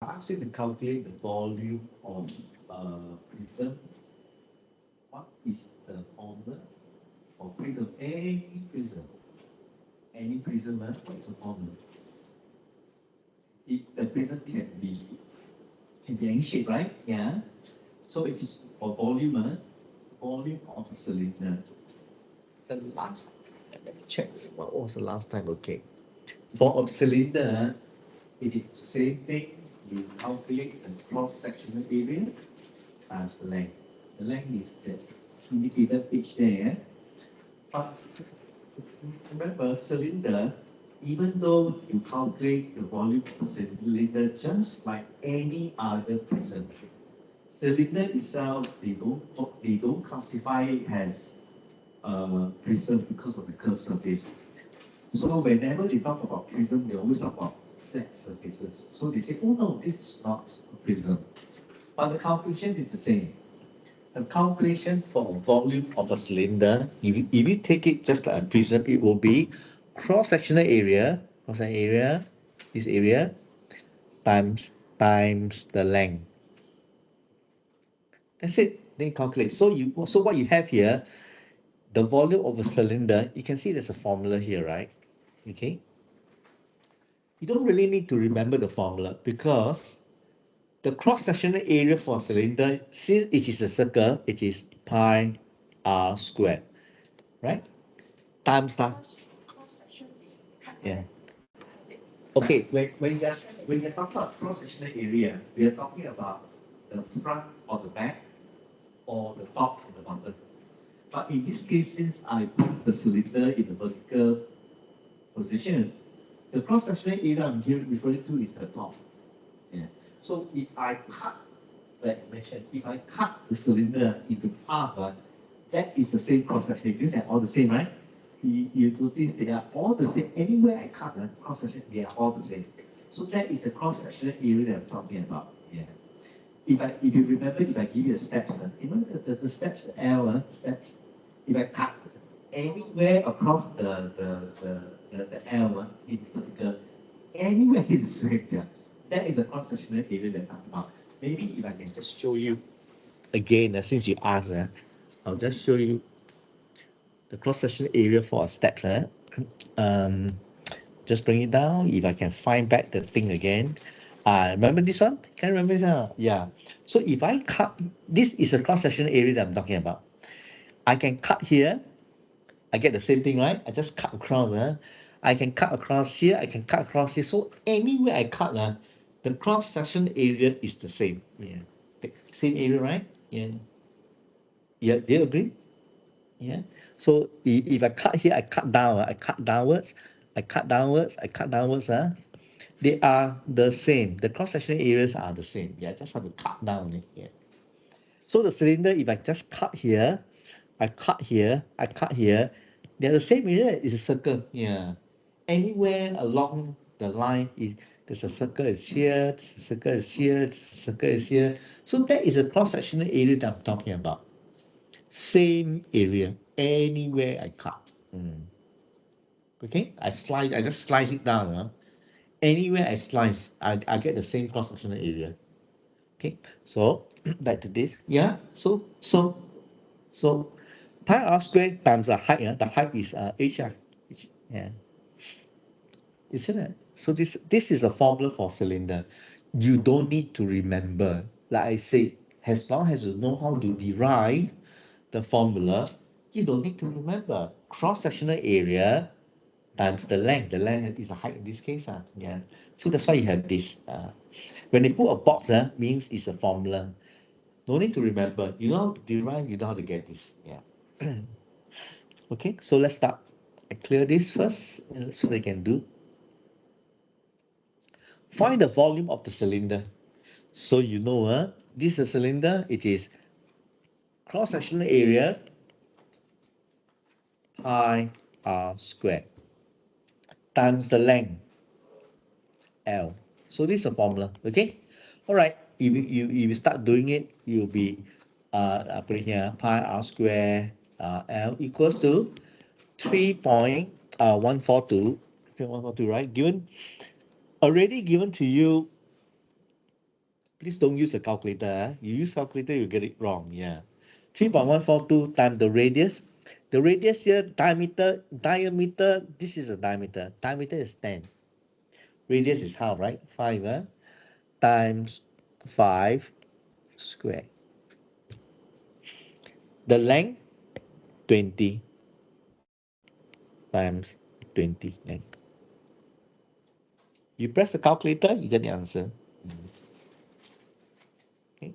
ask you to calculate the volume of prism, what is the formula for prism? Any prism. Any prism, what is the formula? The prism can be any shape, right? Yeah. So it is for volume, volume of the cylinder. The last, let me check what was the last time. Okay. For a cylinder, it is the same thing. You calculate the cross-sectional area as the length. The length is the indicated pitch there. But remember, cylinder, even though you calculate the volume of the cylinder just like any other prism, cylinder itself, they don't classify it as prism because of the curved surface. So whenever they talk about prism, they always talk about flat surfaces. So they say, oh no, this is not a prism. But the calculation is the same. The calculation for volume of a cylinder, if you take it just like a prism, it will be cross-sectional area, this area, times the length. That's it. Then calculate. So what you have here, the volume of a cylinder, you can see there's a formula here, right? Okay. You don't really need to remember the formula because the cross-sectional area for a cylinder, since it is a circle, it is pi r squared, right? Times that. Yeah. Okay, when you're talking about cross-sectional area, we are talking about the front or the back or the top or the bottom. But in this case, since I put the cylinder in the vertical position, the cross-sectional area I'm here referring to is the top. Yeah. So if I cut, like I mentioned, if I cut the cylinder into half, that is the same cross-section. These are all the same, right? You notice they are all the same. Anywhere I cut a cross-section, they are all the same. So that is the cross-sectional area that I'm talking about. Yeah. If you remember, if I give you the steps, the steps, the L, the steps, if I cut anywhere across the L in particular, anywhere in the same, yeah, that is the cross-sectional area that I'm talking about. Maybe if I can just show you again, since you asked, I'll just show you the cross-sectional area for steps. Just bring it down. If I can find back the thing again. Remember this one? Can you remember this one? Yeah. So if I cut, this is a cross-sectional area that I'm talking about. I can cut here. I get the same thing, right? I just cut across. I can cut across here. I can cut across here. So anywhere I cut, the cross-section area is the same. Yeah. The same area, right? Yeah. Yeah. Do you agree? Yeah. So if I cut here, I cut down. I cut downwards. I cut downwards. I cut downwards. They are the same. The cross-sectional areas are the same. Yeah. Just have to cut down. Yeah. So the cylinder, if I just cut here, I cut here, I cut here, they're the same area. It's a circle. Yeah. Anywhere along the line, there's a circle is here, there's a circle is here, there's a circle is here. So that is a cross-sectional area that I'm talking about. Same area, anywhere I cut. Okay, I just slice it down. Anywhere I slice, I get the same cross-sectional area. Okay, so back to this. Yeah, so pi r squared times the height. The height is h. Yeah, isn't it? So this is a formula for cylinder. You don't need to remember. Like I said, as long as you know how to derive the formula, you don't need to remember. Cross-sectional area times the length. The length is the height in this case. Yeah. So that's why you have this. When they put a box, means it's a formula. No need to remember. You know how to derive, you know how to get this. Yeah. Okay, so let's start. I clear this first so they can do. Find the volume of the cylinder. So you know, this is a cylinder. It is cross-sectional area pi r squared times the length L. So this is a formula. Okay. All right. If you start doing it, you'll be put it here pi r squared L equals to 3.142, right? Already given to you Please don't use a calculator. You use calculator, you get it wrong. Yeah. 3.142 times the radius. The radius here, diameter, this is a diameter. Diameter is 10. Radius is half, right? 5, times 5 square. The length, 20 times 20 length. You press the calculator, you get the answer. Okay.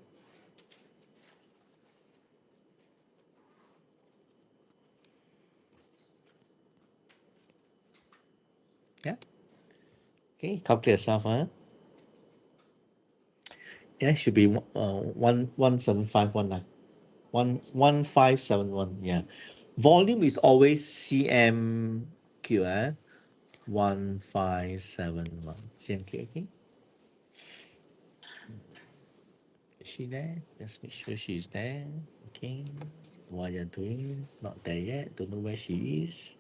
Yeah. Okay, calculate yourself, huh? Yeah, it should be 11751. 1571. Yeah. Volume is always cm3, 1571 cm3. Okay. Is she there? Let's make sure she's there. Okay. What you're doing? Not there yet. Don't know where she is.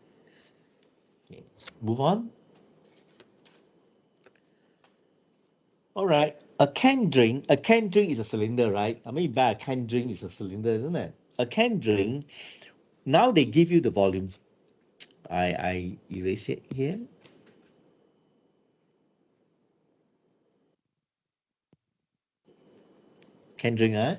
Okay. Move on. All right. A canned drink is a cylinder, right? I mean, you buy a canned drink, it's a cylinder, isn't it? A canned drink. Now they give you the volume. I erase it here. Canned drink, huh?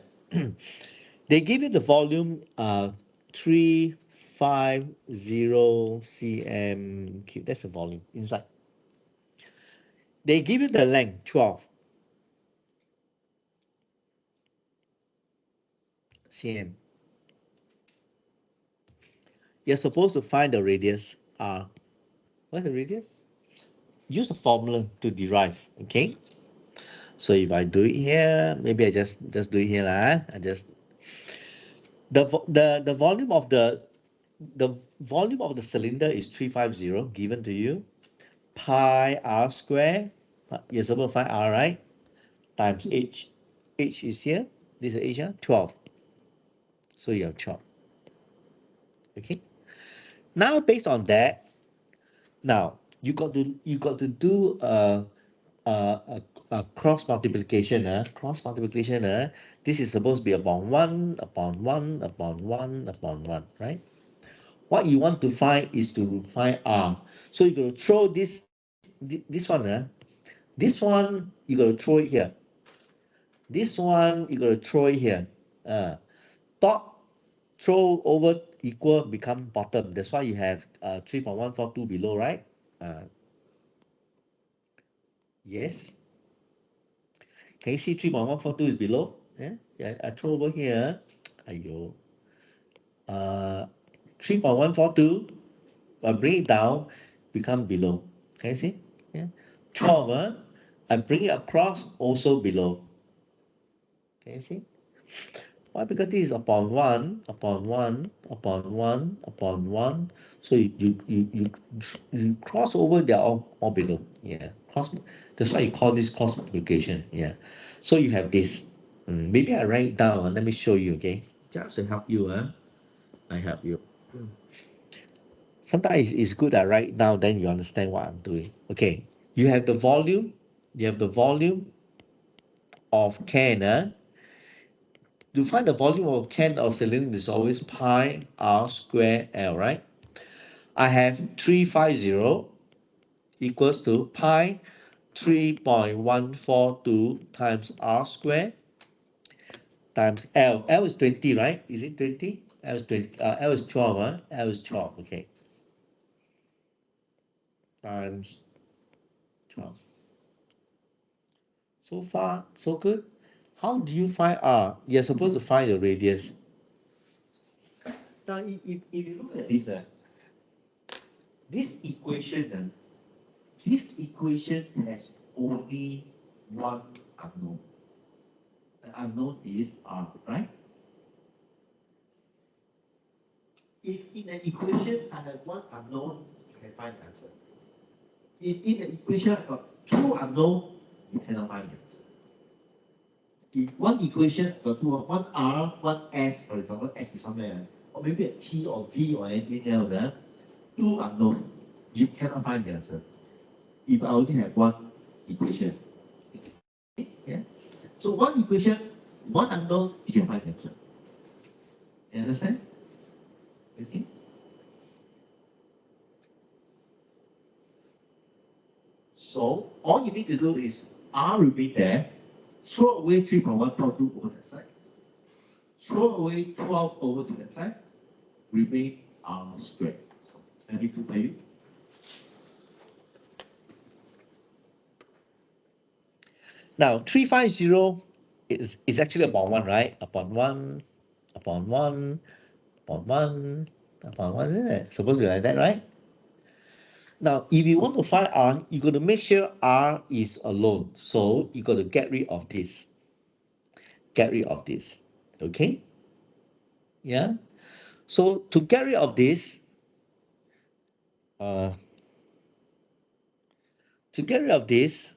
They give you the volume 350 cm cube. That's the volume inside. They give you the length 12 cm. You're supposed to find the radius r. What's the radius? Use the formula to derive. Okay. So if I do it here, maybe I just do it here lah. I just the volume of the volume of the cylinder is 350 given to you. Pi r square. You're supposed to find r, right? Times h. H is here. This is h, 12. So you have 12. Okay. Now based on that, now you got to do a cross multiplication. Cross multiplication. This is supposed to be upon 1 upon 1 upon 1 upon 1, right? What you want to find is to find r. So you're going to throw this one. This one you got to throw it here. This one you got to throw it here. Top throw over equal become bottom. That's why you have 3.142 below, right? Yes. Can you see 3.142 is below? Yeah, I throw over here. Ayo. 3.142, I bring it down, become below. Can you see? Yeah. 12, I bring it across, also below. Can you see? Why? Because this is upon 1, upon 1, upon 1, upon 1. So you cross over, they're all below. Yeah. That's why you call this cross multiplication. Yeah. So you have this. Maybe I write it down. Let me show you, okay? Just to help you. I help you. Sometimes it's good I write down, then you understand what I'm doing. Okay. You have the volume. You have the volume of can. To find the volume of can or cylinder is always pi r square L, right? I have 350 equals to pi 3.142 times r square times L. L is 20, right? Is it 20? L is 20. L is 12, L is 12, okay. Times 12. So far, so good. How do you find r? You're supposed to find the radius. Now, if you look at this equation, this equation has only one unknown. The unknown is r, right? If in an equation I have one unknown, you can find the answer. If in an equation I got two unknown, you cannot find the answer. If one equation got two, one r, one s, for example, s is somewhere, or maybe a t or v or anything else, two unknown, you cannot find the answer. If I only have one equation. Yeah. So one equation, one unknown, you can find the answer. You understand? Okay. So all you need to do is R will be there, throw away 3.142 over that side, throw away 12 over to that side, remain R squared. So 32 by you. Now 350 is actually upon 1, right? Upon 1, upon 1, upon 1, upon 1, isn't it? Supposed to be like that, right? Now, if you want to find R, you got to make sure R is alone. So you got to get rid of this. Get rid of this. Okay? Yeah? So to get rid of this, uh, to get rid of this,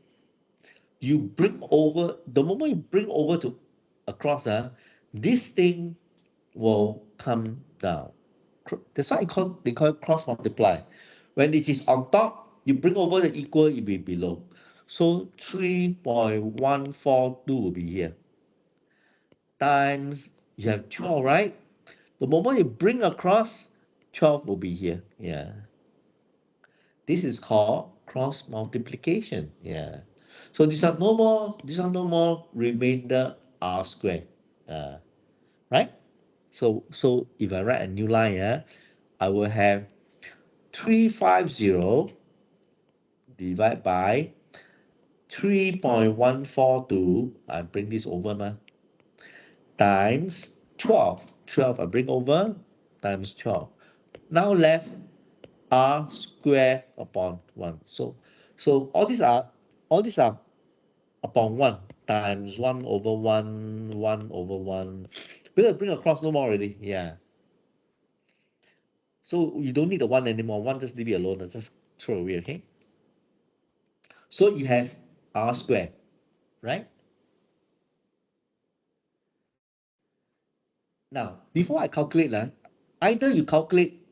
you bring over, the moment you bring over to across, this thing will come down. That's why they call it cross multiply. When it is on top, you bring over the equal, it will be below. So 3.142 will be here. Times, you have 12, right? The moment you bring across, 12 will be here. Yeah. This is called cross multiplication. Yeah. So these are no more remainder R squared. Right? So if I write a new line, I will have 350 divided by 3.142. I bring this over times 12. 12 I bring over times 12. Now left R square upon 1. So all these are upon 1 times 1 over 1, 1 over 1. Because bring across no more already. Yeah. So you don't need the 1 anymore. 1 just leave it alone. Just throw away, okay? So you have R square, right? Now, before I calculate, either you calculate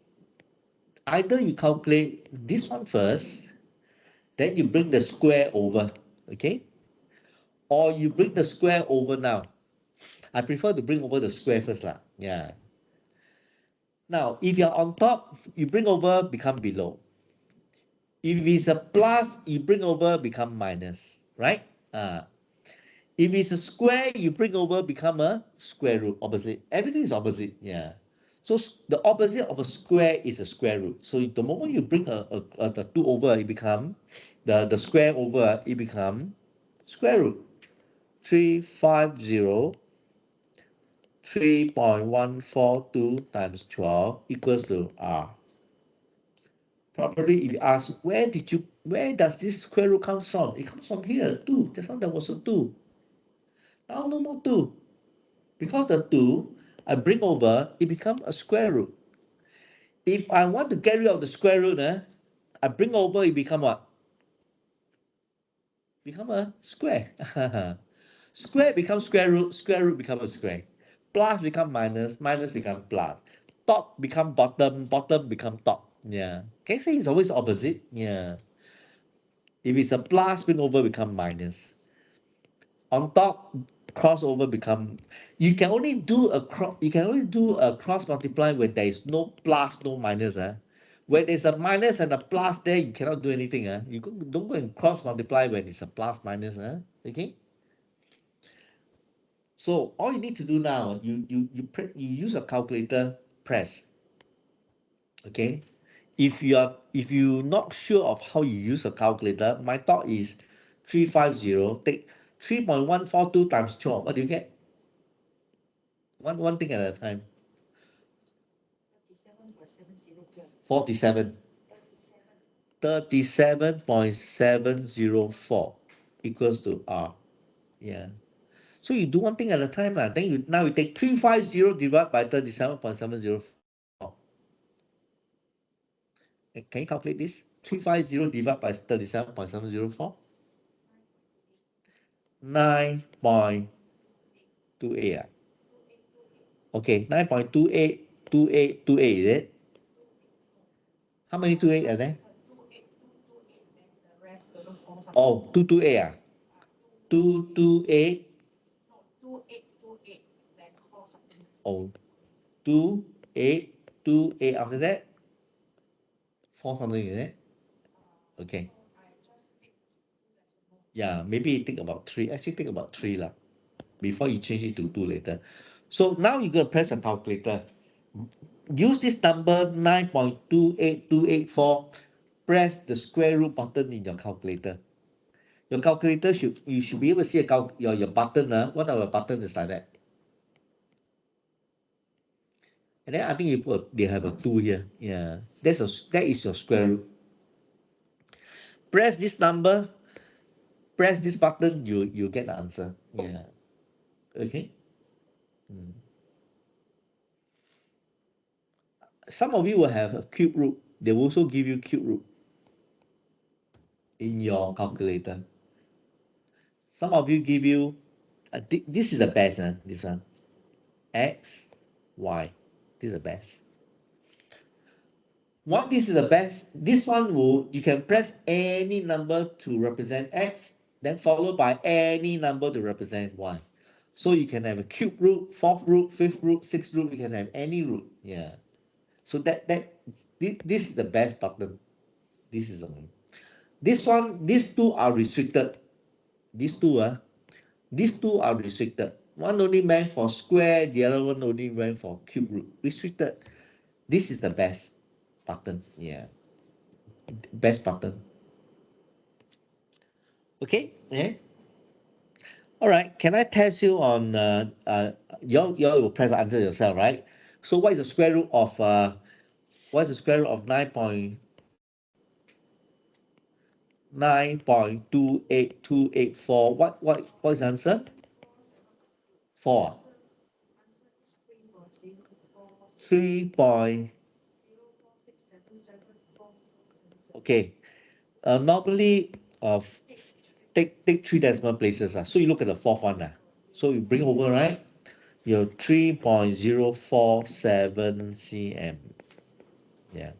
this one first, then you bring the square over, okay? Or you bring the square over now. I prefer to bring over the square first, yeah. Now, if you're on top, you bring over, become below. If it's a plus, you bring over, become minus, right? If it's a square, you bring over, become a square root, opposite. Everything is opposite, yeah. So the opposite of a square is a square root. So the moment you bring the 2 over, it become, the square over, it become square root. 350, 3.142 times 12 equals to R. Probably if you ask, where does this square root comes from? It comes from here, 2. Just now there was a 2. Now no more 2. Because the 2, I bring over, it becomes a square root. If I want to get rid of the square root, I bring over, it become what? Become a square. Square becomes square root becomes a square. Plus become minus, minus become plus. Top become bottom, bottom become top. Yeah. Can you say it's always opposite? Yeah. If it's a plus, bring over become minus. On top, crossover become. You can only do a cross multiply when there is no plus, no minus. When there's a minus and a plus there, you cannot do anything. Don't go and cross multiply when it's a plus minus. Okay. So all you need to do now, you use a calculator, press. Okay. If you're not sure of how you use a calculator, my thought is 350, take 3.142 times 12. What do you get? One thing at a time. 47. 37.704 equals to R. Yeah. So you do one thing at a time. Then now you take 350 divided by 37.704. Can you calculate this? 350 divided by 37.704? 9.28. Okay, 9.282828, is it? How many 28 are there? Oh, 228. 228 Oh, 2828 after that, 4 something, is it? Okay. Yeah, maybe think about 3. Actually, think about 3 lah, before you change it to 2 later. So now you're going to press a calculator. Use this number 9.28284. Press the square root button in your calculator. Your calculator you should be able to see your button. One of the button is like that. And then I think they have a 2 here. Yeah, that is your square root. Press this number, press this button, you get the answer. Yeah. Okay. Mm. Some of you will have a cube root. They will also give you cube root in your calculator. Some of you give you, this is the best, this one, x, y. This is the best. What this is the best, this one you can press any number to represent x, then followed by any number to represent y. So you can have a cube root, fourth root, fifth root, sixth root, you can have any root. Yeah. So this is the best button. This is the one. These two are restricted. These two are restricted. One only meant for square, the other one only meant for cube root. Restricted. This is the best button. Yeah. Best button. Okay. Yeah. All right. Can I test you on you will press the answer yourself, right? So what is the square root of 9.28284? What is the answer? 4. 3 point. Okay. Normally, take 3 decimal places. So you look at the fourth one. So you bring over, right? Your 3.047 cm. Yeah.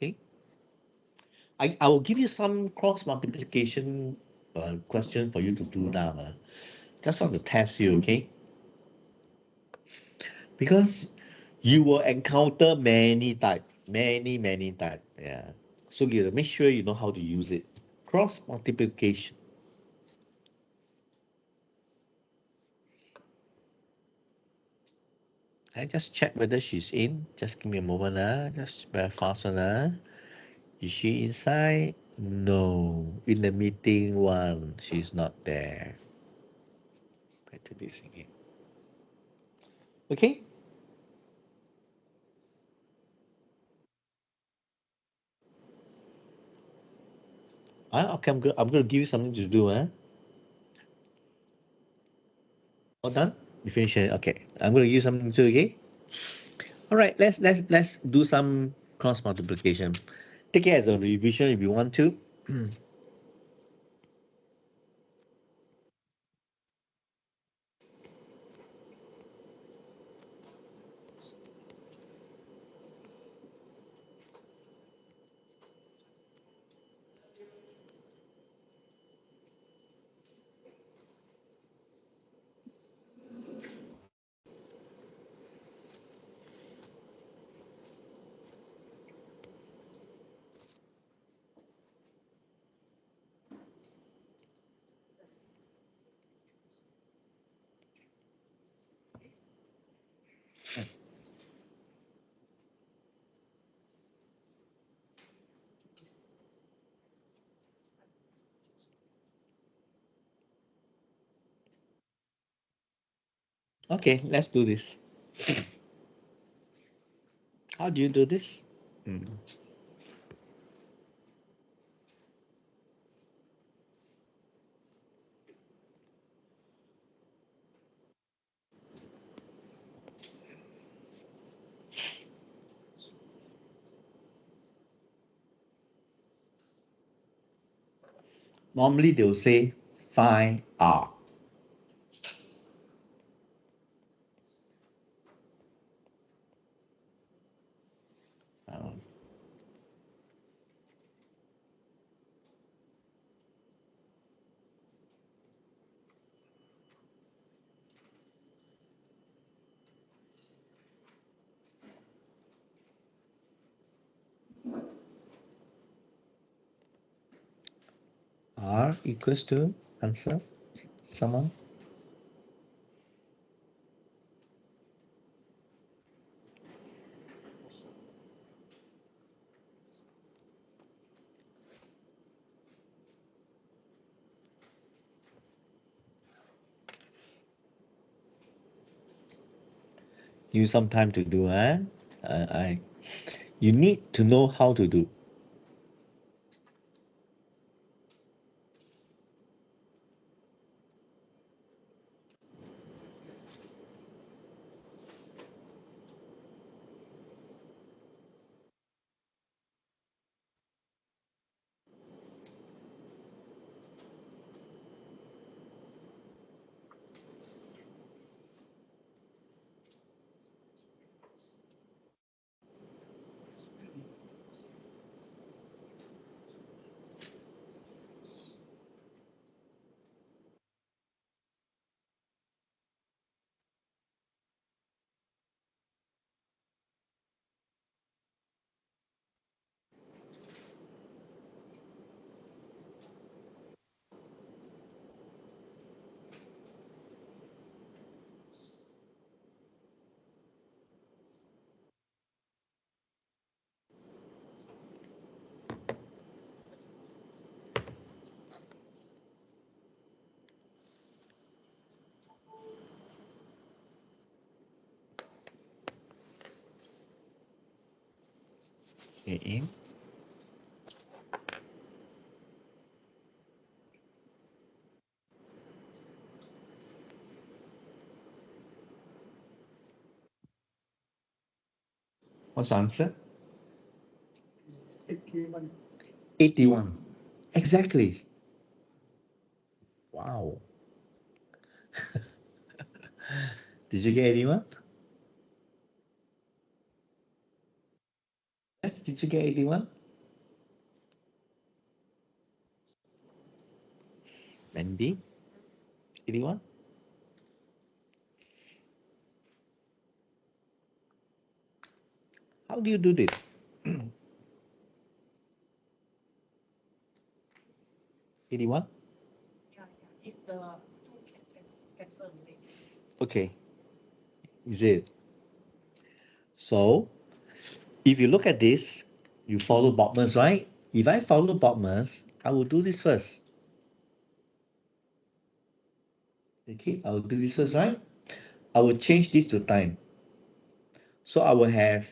Okay. I will give you some cross multiplication question for you to do now. Just want to test you, okay? Because you will encounter many type, many type. Yeah. So you make sure you know how to use it. Cross multiplication. I just check whether she's in. Just give me a moment. Just very fast one. Is she inside? No. In the meeting one, she's not there. Back to this again. Okay. Okay, I'm going to give you something to do. All done? You finish it? Okay. I'm going to give you something to do, okay? All right, let's do some cross multiplication. Take it as a revision if you want to. Okay, let's do this. How do you do this? Mm. Normally they'll say find R. Um, R equals to answer someone. Give you some time to do, huh? You need to know how to do. Okay. What's the answer? 81. Exactly. Wow. Did you get 81? Yes, did you get 81? Mandy, 81? How do you do this? 81? Okay, is it? So, if you look at this, you follow Botman's, right? If I follow Botman's, I will do this first. Okay, I will do this first, right? I will change this to time. So I will have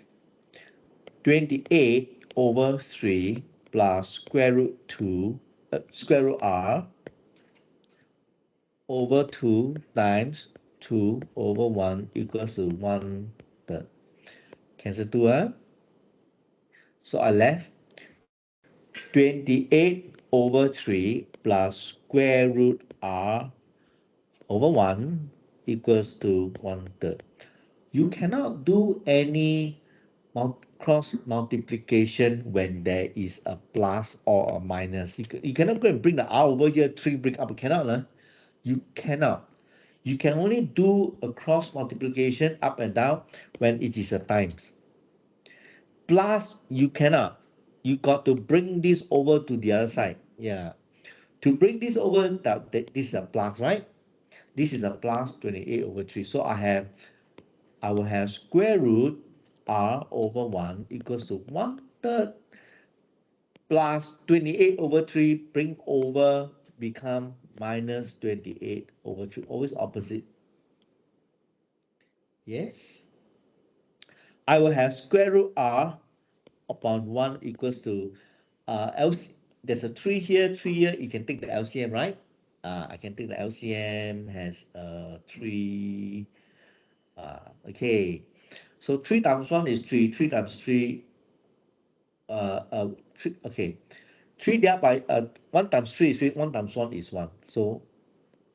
28 over 3 plus square root 2, square root r over 2 times 2 over 1 equals to 1 third. Cancel 2, huh? So I left 28 over 3 plus square root r over 1 equals to 1 third. You cannot do any cross multiplication when there is a plus or a minus. You cannot go and bring the r over here, 3 bring up. You cannot. You cannot. You can only do a cross multiplication up and down when it is a times. Plus, you cannot. You got to bring this over to the other side. Yeah. To bring this over, this is a plus, right? This is a plus 28 over 3. So I will have square root r over 1 equals to 1 third plus 28 over 3 bring over become minus 28 over 3. Always opposite. Yes. I will have square root r upon 1 equals to LC. There's a 3 here, 3 here. You can take the LCM, right? I can take the LCM has 3. Okay. So 3 times 1 is 3. 3 times 3, 3, okay. 3 divided by 1 times 3 is 3, 1 times 1 is 1. So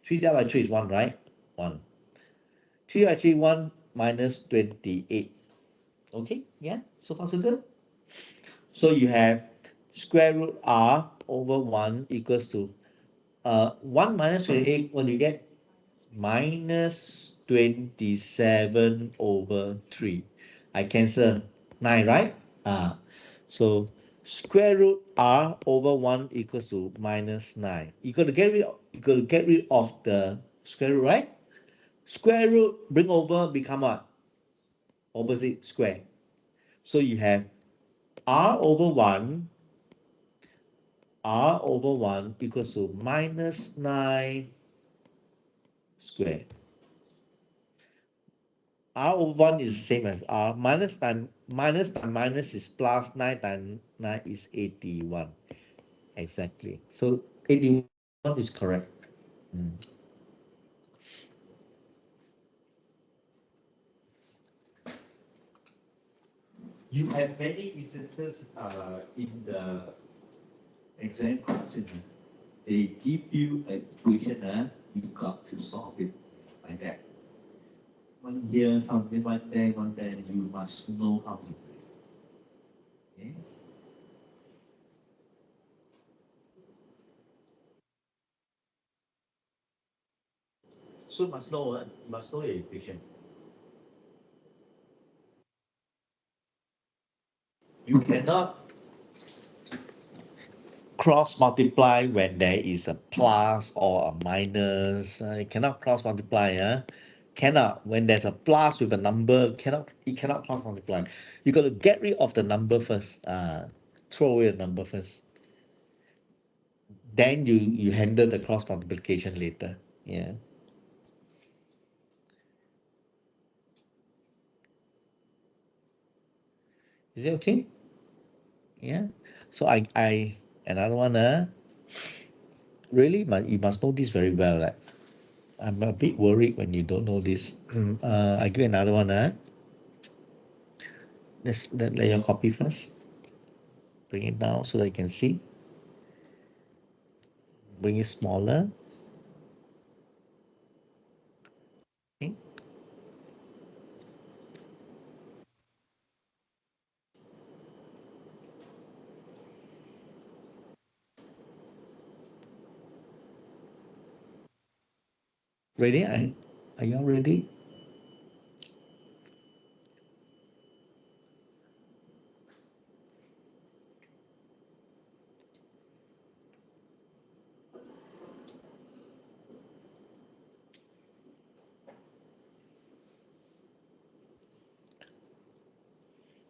3 divided by 3 is 1, right? 1. 3 by 3, 1 minus 28. Okay, yeah, so far so good. So you have square root r over 1 equals to 1 minus 28, what do you get? Minus 27 over 3. I cancel 9, right? So square root r over 1 equals to minus 9. You got to get rid of the square root, right? Square root bring over become what? Opposite square. So you have r over 1, r over 1 equals to minus 9 square. R over 1 is the same as R. Time minus is plus 9 times 9 is 81. Exactly. So 81 is correct. Mm. You have many instances in the exam question. They give you an equation, you got to solve it like that. One here, something one there, you must know how to do it. Okay? So must know your equation. You cannot cross multiply when there is a plus or a minus. You cannot cross multiply. Cannot. When there's a plus with a number, you cannot cross multiply. You got to get rid of the number first. Throw away the number first. Then you handle the cross multiplication later. Yeah. Is it okay? Yeah. So I another one. Really, you must know this very well. Like, I'm a bit worried when you don't know this. I give another one. Let your copy first. Bring it down so that you can see. Bring it smaller. Okay. Ready? Are you all ready?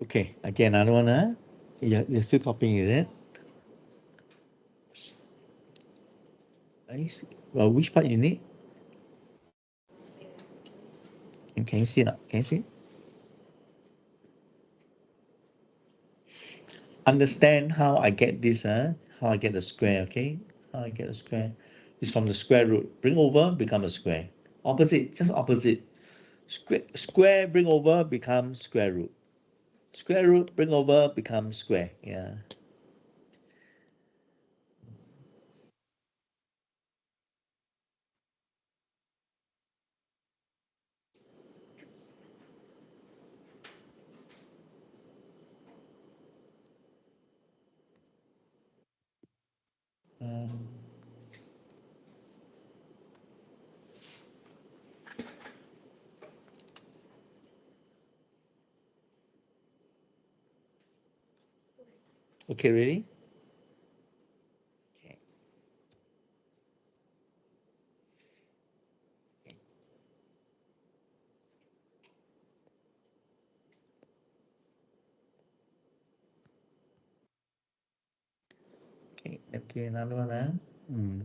Okay. Again, another one. You're still copying, is it? Well, which part you need? And can you see now? Can you see? Understand how I get this, how I get the square, okay? How I get the square. It's from the square root. Bring over, become a square. Opposite, just opposite. Square bring over, become square root. Square root bring over, become square. Yeah. Um, okay, ready? Okay. Okay, okay, another one, Mm.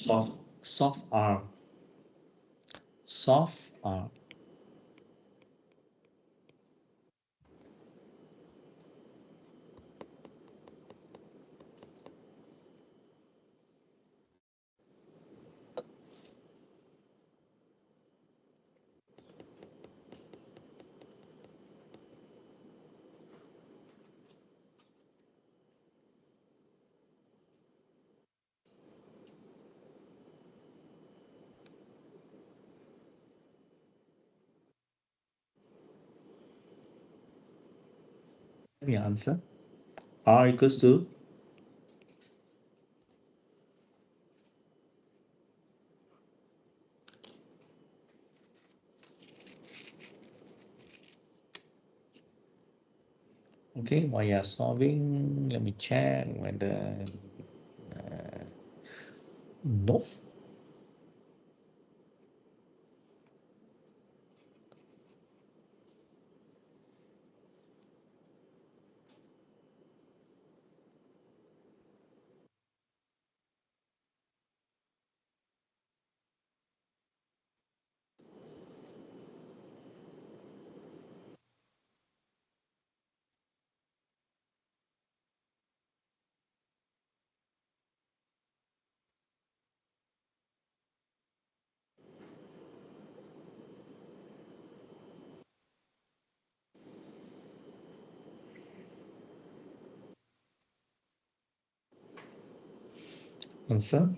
soft R. Soft R. Let me answer. R equals to, okay, while you're solving, let me check whether, nope. Answer.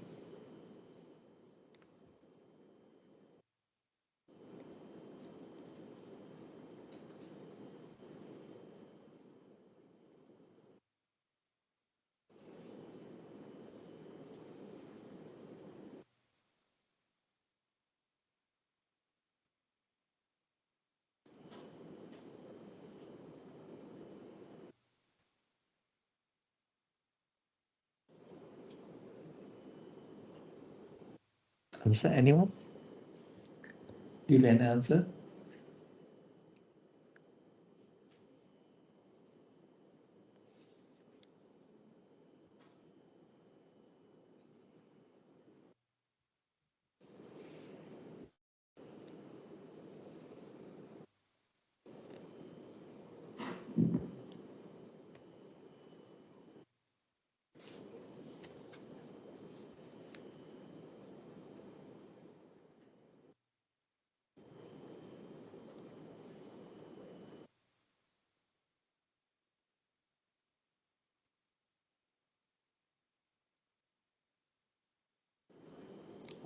Answer, anyone? Give an answer.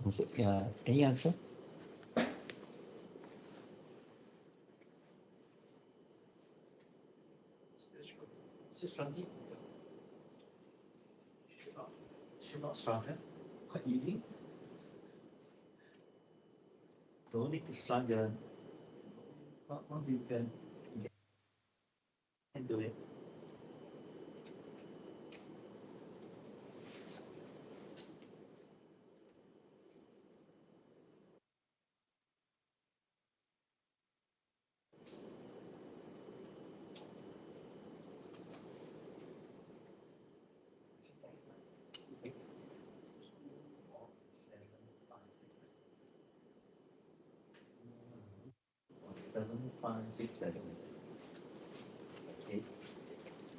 Answer. Any answer? Shrunky? Should not shrunken. Quite easy. Don't need to shrunk the. What you can do it. Seven, five, six, seven. Okay.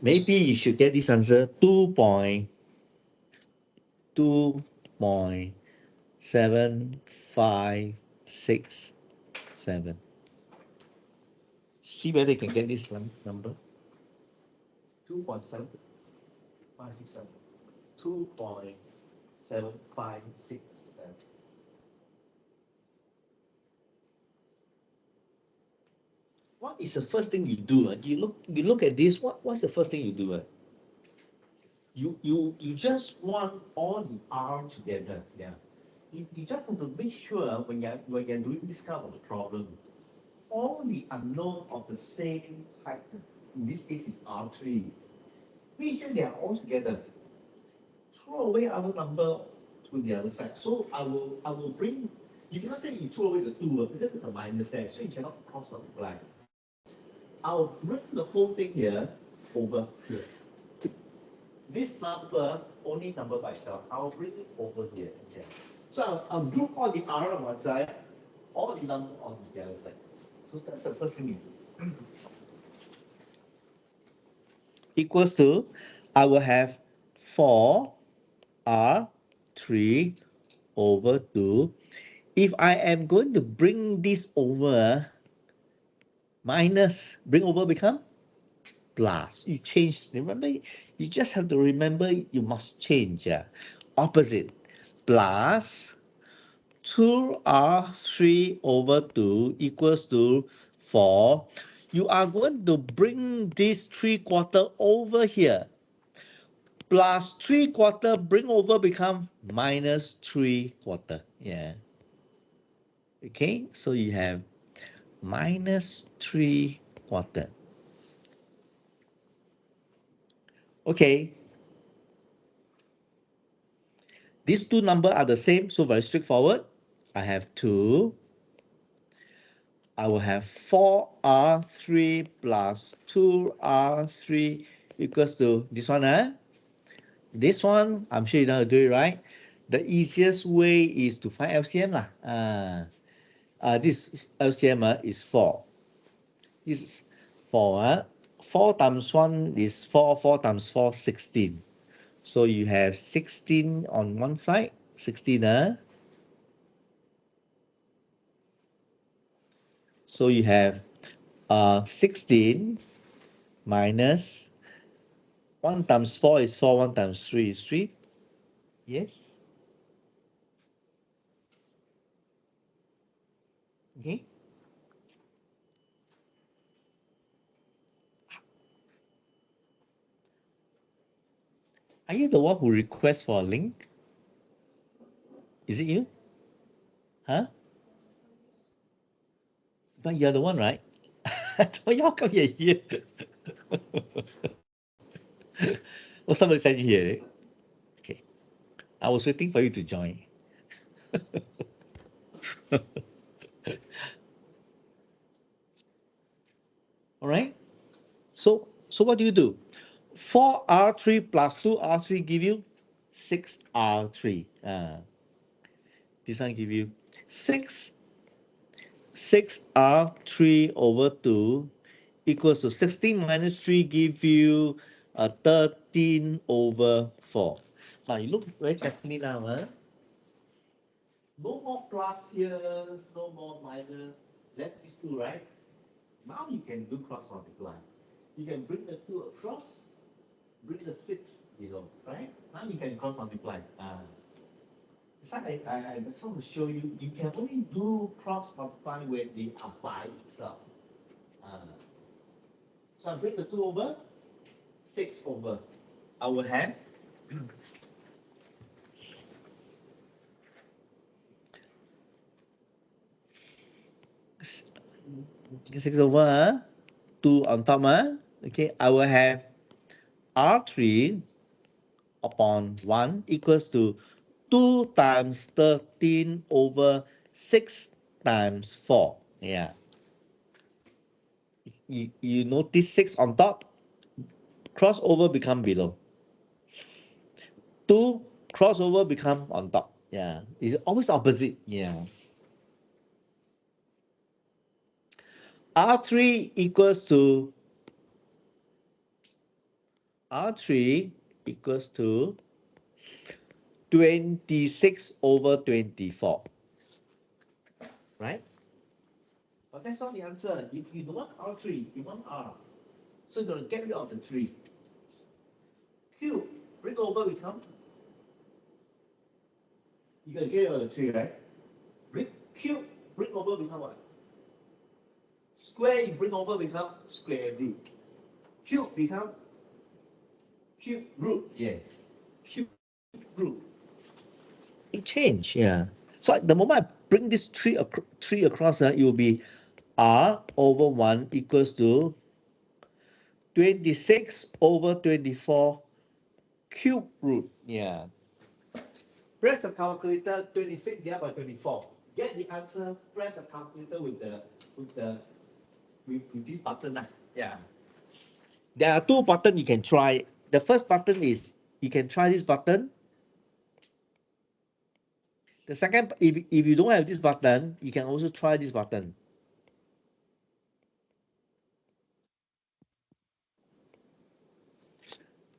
Maybe you should get this answer 2.7567. See whether you can get this one number. 2.7567. 2.7567. What is the first thing you do? You look at this, what's the first thing you do? You just want all the R together. Yeah. You just want to make sure when you're doing this kind of problem, all the unknown of the same type, in this case is R3. Make sure they are all together. Throw away other number to the other side. So I will bring, you cannot say you throw away the 2 because it's a minus there, so you cannot cross multiply. I'll bring the whole thing here over here. This number, only number by itself, I'll bring it over here. Okay. So I'll group all the R on one side, all the number on the other side. So that's the first thing you do. Equals to, I will have 4R3 over 2. If I am going to bring this over, minus, bring over become plus. You change, remember, you just have to remember you must change. Yeah. Opposite, plus 2R3 over 2 equals to 4. You are going to bring this 3/4 over here. Plus 3/4 bring over become minus 3/4. Yeah. Okay, so you have minus 3/4. Okay. These two numbers are the same, so very straightforward. I have 2. I will have 4R3 plus 2R3 equals to this one. This one, I'm sure you know how to do it, right? The easiest way is to find LCM. This LCM is 4. This is 4. 4 times 1 is 4. 4 times 4, 16. So you have 16 on one side. 16. So you have 16 minus 1 times 4 is 4. 1 times 3 is 3. Yes. Okay. Are you the one who requests for a link? Is it you? Huh? But you're the one, right? So y'all come here. Oh, somebody sent you here. Okay. I was waiting for you to join. All right. So what do? 4R3 plus 2R3 give you 6R3. This one give you 6R3 over 2 equals to 16 minus 3 give you 13 over 4. Now you look very carefully now. No more plus here, no more minus. Left these two, right? Now you can do cross multiply. You can bring the 2 across, bring the 6 below, right? Now you can cross multiply. So I just want to show you, you can only do cross multiply when they are by itself. So I bring the 2 over, 6 over. I will have 6 over 2 on top. Okay, I will have R3 upon 1 equals to 2 times 13 over 6 times 4. Yeah. You notice 6 on top, crossover become below. 2 crossover become on top. Yeah. It's always opposite. Yeah. R3 equals to R3 equals to 26 over 24. Right? But that's not the answer. If you don't want R3, you want R. So you're going to get rid of the 3. Q, bring over become. You're going to get rid of the 3, right? Q, bring over become what? Square, you bring over become square root. Cube become cube root. Yes. Cube root. It changed, yeah. So the moment I bring this 3 across, it will be R over 1 equals to 26 over 24 cube root. Yeah. Press the calculator, 26 divided by 24. Get the answer, press the calculator with this button. Yeah. There are 2 buttons you can try. The first button is you can try this button. The second, if you don't have this button, you can also try this button.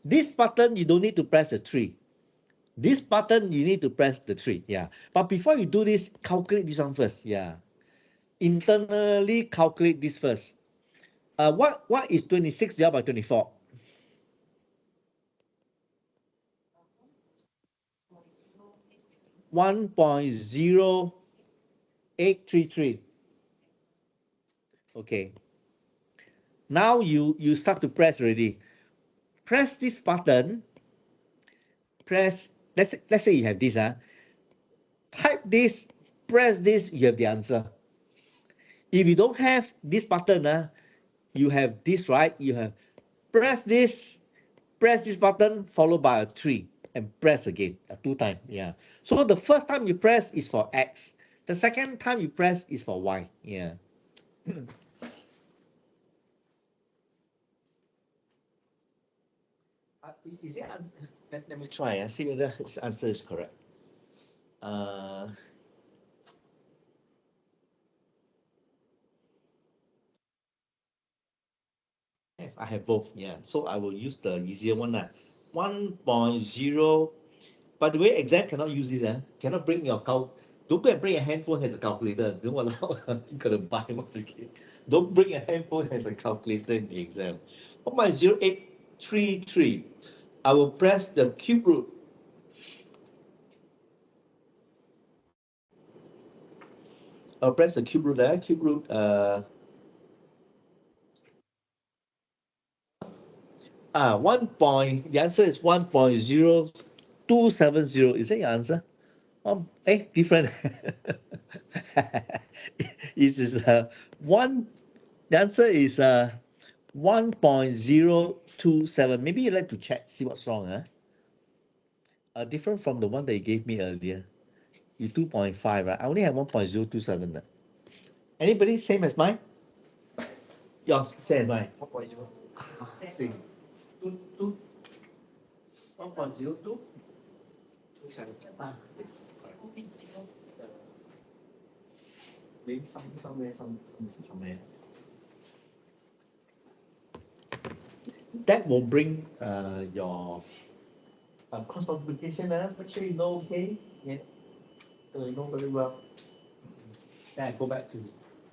This button, you don't need to press the 3. This button, you need to press the 3. Yeah. But before you do this, calculate this one first. Yeah. Internally calculate this first. What is 26 divided by 24? 1.0833. Okay. Now you start to press already. Press this button. Press. Let's say you have this. Type this. Press this. You have the answer. If you don't have this button, you have this, right? You have press this button followed by a 3 and press again 2 times. Yeah. So the first time you press is for X. The second time you press is for Y. Yeah. Is it? Let me try and see whether his answer is correct. Uh, I have both. Yeah. So I will use the easier one. 1.0. By the way, exam cannot use this. Cannot bring your Don't go and bring a handphone as a calculator. Don't allow. You gotta buy one again. Don't bring a handphone as a calculator in the exam. 1.0833. I will press the cube root. I'll press the cube root there. Cube root. The answer is 1.0270. Is that your answer? Different. It is one. The answer is 1.027. Maybe you'd like to check, see what's wrong. Different from the one that you gave me earlier. You 2.5, right? I only have 1.027. Anybody same as mine? Yours, same as mine. 1.0. Same. 1.02. Yes. Maybe somewhere. That will bring your cost multiplication. Make sure you know, okay? Yeah. So you know very well. Then I go back to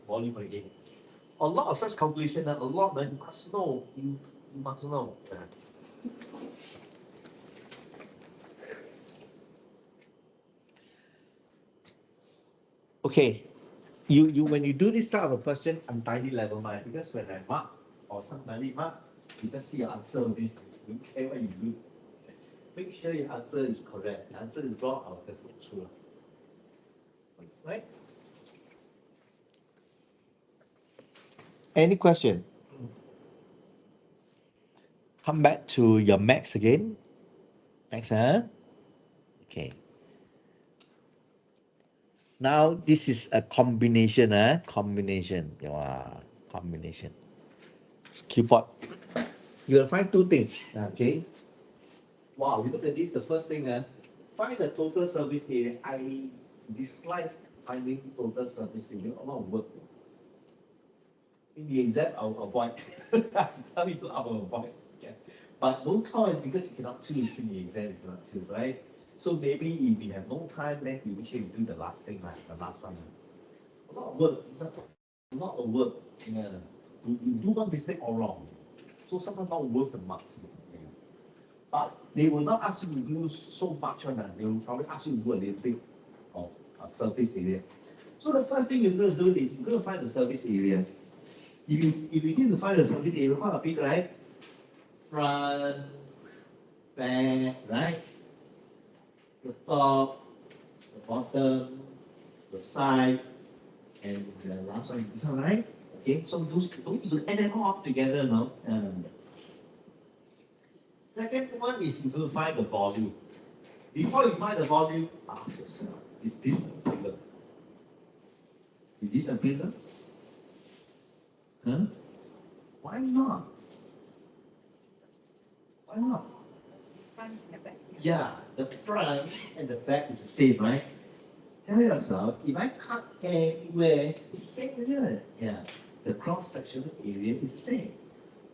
volume again. A lot of such calculation, a lot that you must know. You must know. Okay, you when you do this type of a question, untidy level mind, because when I mark or somebody mark, you just see your answer only. You don't care what you do. Make sure your answer is correct. The answer is wrong, I'll just look through. Right? Any question? Come back to your max again. Max, Okay. Now this is a combination, combination. Wow, combination. Keyboard. You'll find two things. Okay. Wow, you look at this, the first thing, find the total service area. I dislike finding total service area. A lot of work. In the exam, I'll avoid. Tell me to I will avoid. Yeah. But no choice because you cannot choose in the exam, you cannot choose, right? So maybe if you have no time, then you make sure you do the last thing, like the last one. A lot of work. It's a lot of work. Yeah. You do one mistake or wrong. So sometimes not worth the marks. Yeah. But they will not ask you to do so much on that. They will probably ask you to do a little bit of surface area. So the first thing you're going to do is you're going to find the surface area. If you need to find the surface area, quite a bit, right? Front, back, right? The top, the bottom, the side, and the last one, is that right? Okay, so those you add them all up together now. Second one is you will find the volume. Before you find the volume, ask yourself, is this a prism? Is this a prism? Huh? Why not? Why not? Yeah, the front and the back is the same, right? tell yourself, if I cut anywhere, it's the same, isn't it? Yeah. The cross-sectional area is the same.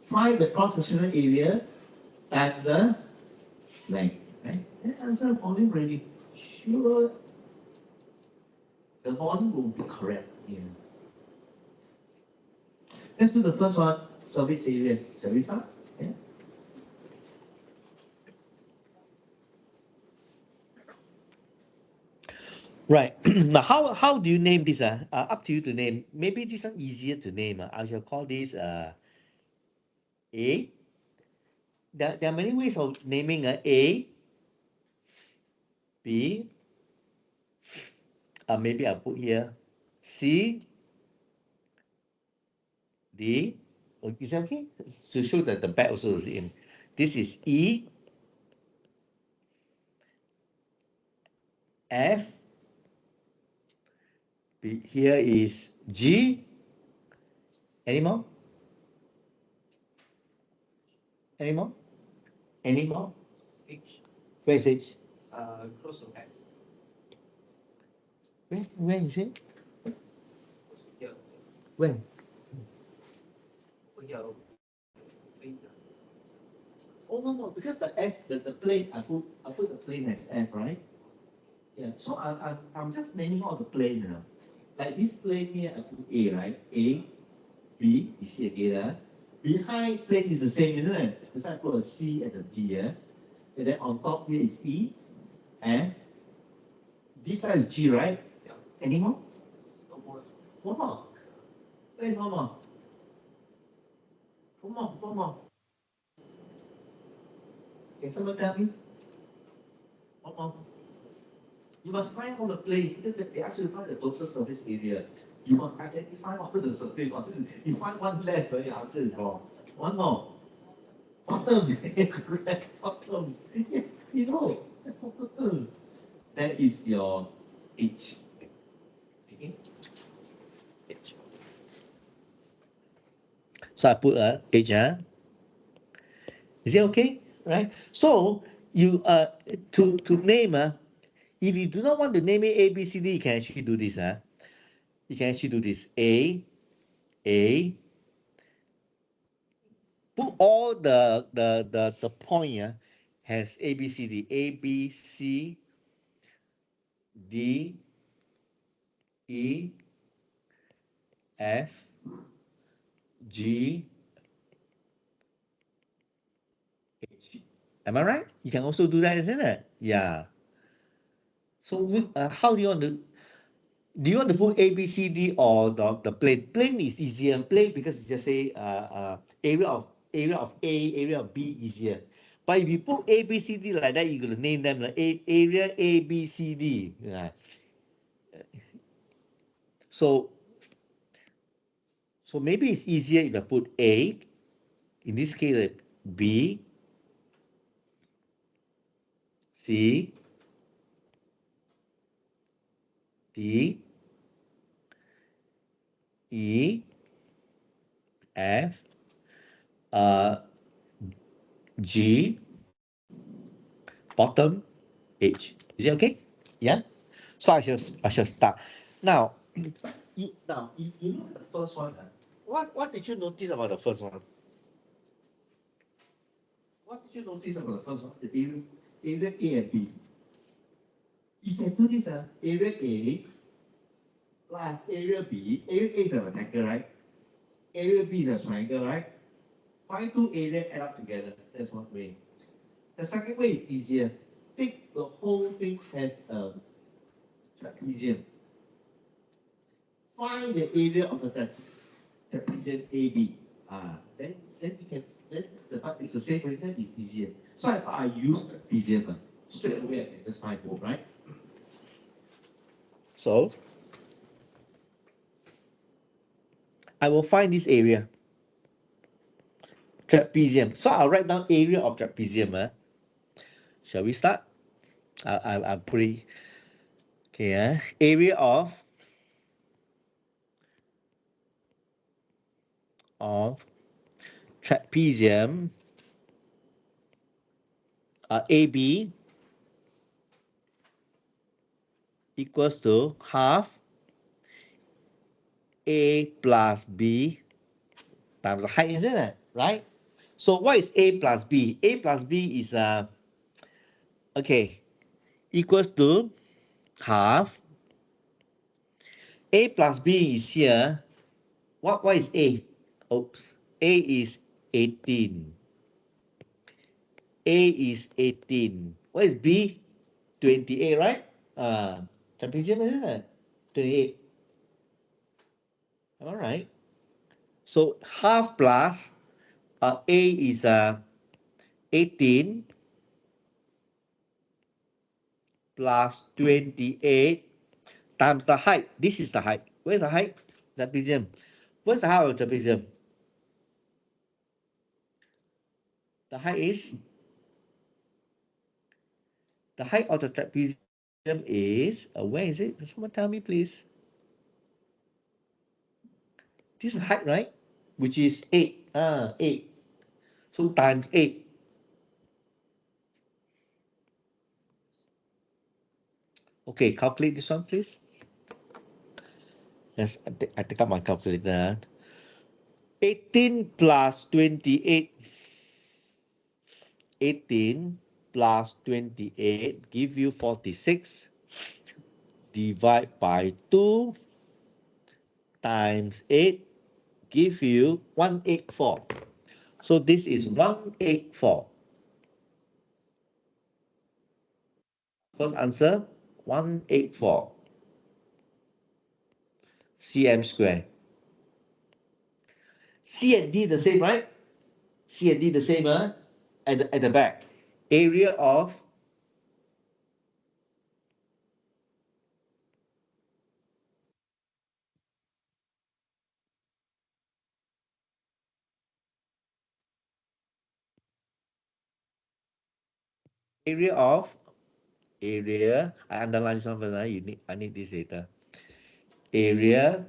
Find the cross-sectional area times the length. Right? And answer volume really. Sure, the volume will be correct here. Let's do the first one, surface area. Shall we start? Yeah. Right. Now, how do you name this? Up to you to name. Maybe this one easier to name. I shall call this A. There are many ways of naming A, B. Maybe I'll put here C, D. Oh, is that okay? To show that the back also is in. This is E, F. B, here is G. Any more? Any more? Any more? H. Where is H? Close to F. Where is it? Here. When? Here. Oh no, because the F, the plane, I put the plane as F, right? Yeah. So I'm just naming all the plane now. Like this plane here, I put A, right? A, B, you see again, behind plane is the same, isn't it? So I put a C and a D, yeah? And then on top here is E, and this side is G, right? Yeah. Any more? No more. One more. Wait, one more. One more. Can someone tell me? One more. You must find all the plane because they ask you to find the total surface area. You must identify all the surface. You find one less, so your answer is wrong. One more. Bottom. Correct. Bottom. You know, bottom. That is your H. Okay? H. So I put a H, Is it okay? Right? So you to name if you do not want to name it A, B, C, D, you can actually do this. You can actually do this. A. Put all the point has A, B, C, D. A, B, C, D, E, F, G, H. Am I right? You can also do that, isn't it? Yeah. So how do you want to put A, B, C, D or the plane? Plane is easier. Plane because it's just say area of A, area of B easier. But if you put A, B, C, D like that, you're gonna name them like area A, B, C, D. Yeah. So maybe it's easier if I put A. In this case, B, C, D, E, F, G, bottom, H. Is it okay? Yeah. So I shall start. Now, you know the first one. What did you notice about the first one? What did you notice about the first one? The area A and B. You can do this area A plus area B. Area A is a rectangle, right? Area B is a triangle, right? Find two areas add up together. That's one way. The second way is easier. Take the whole thing as a trapezium. Find the area of the trapezium AB. Then you can, the part is the same, but that is easier. So if I use trapezium, straight away I can just find both, right? So I will find this area. Trapezium. So I'll write down area of trapezium. Shall we start? I'll put it. Okay, area of trapezium AB equals to half A plus B times the height, isn't it? Right? So what is A plus B? A plus B is okay, equals to half. A plus B is here. What is A? Oops. A is 18. A is 18. What is B? 28, right? Trapezium, isn't it? 28. All right. So half plus A is 18 plus 28 times the height. This is the height. Where's the height? Trapezium. What's the height of trapezium? The height is the height of the trapezium is where is it? Someone tell me, please. This is height, right? Which is 8. 8. So times 8. Okay, calculate this one, please. Yes, I take out my calculator. 18 plus 28. 18 plus 28 give you 46. Divide by 2 times 8 give you 184. So this is 184. First answer, 184 cm square. C and D the same, right? C and D the same, at the back. Area of area of area. I underline something. I need this later. Area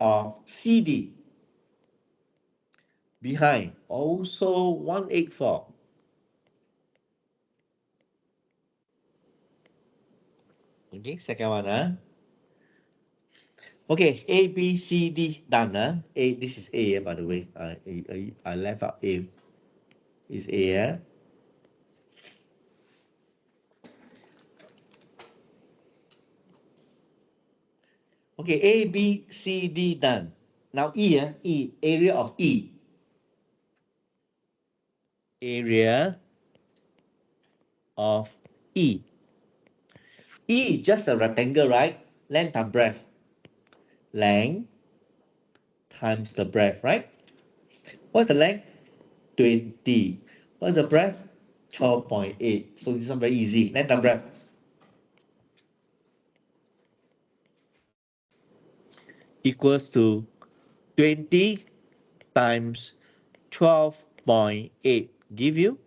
of CD behind also 184. Okay, second one, Okay, A, B, C, D, done, A, this is A, by the way. I left out A. Is A, Okay, A, B, C, D, done. Now E, E, area of E. Area of E. E is just a rectangle, right? Length and breadth. Length times the breadth, right? What's the length? 20. What's the breadth? 12.8. So this one very easy. Length and breadth. Equals to 20 times 12.8. Give you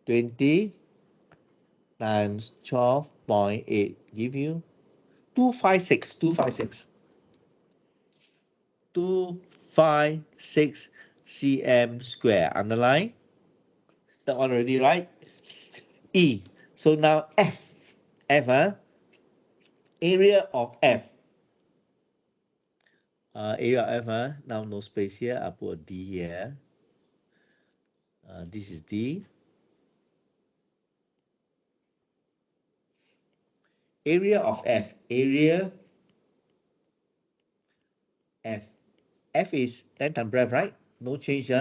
20 times 12.8. Give you 256. 256. 256 cm square. Underline. That one already, right? E. So now F. F, area of F. Area of F, now no space here. I put a D here. This is D. Area of F. Area F. F is length and breadth, right? No change,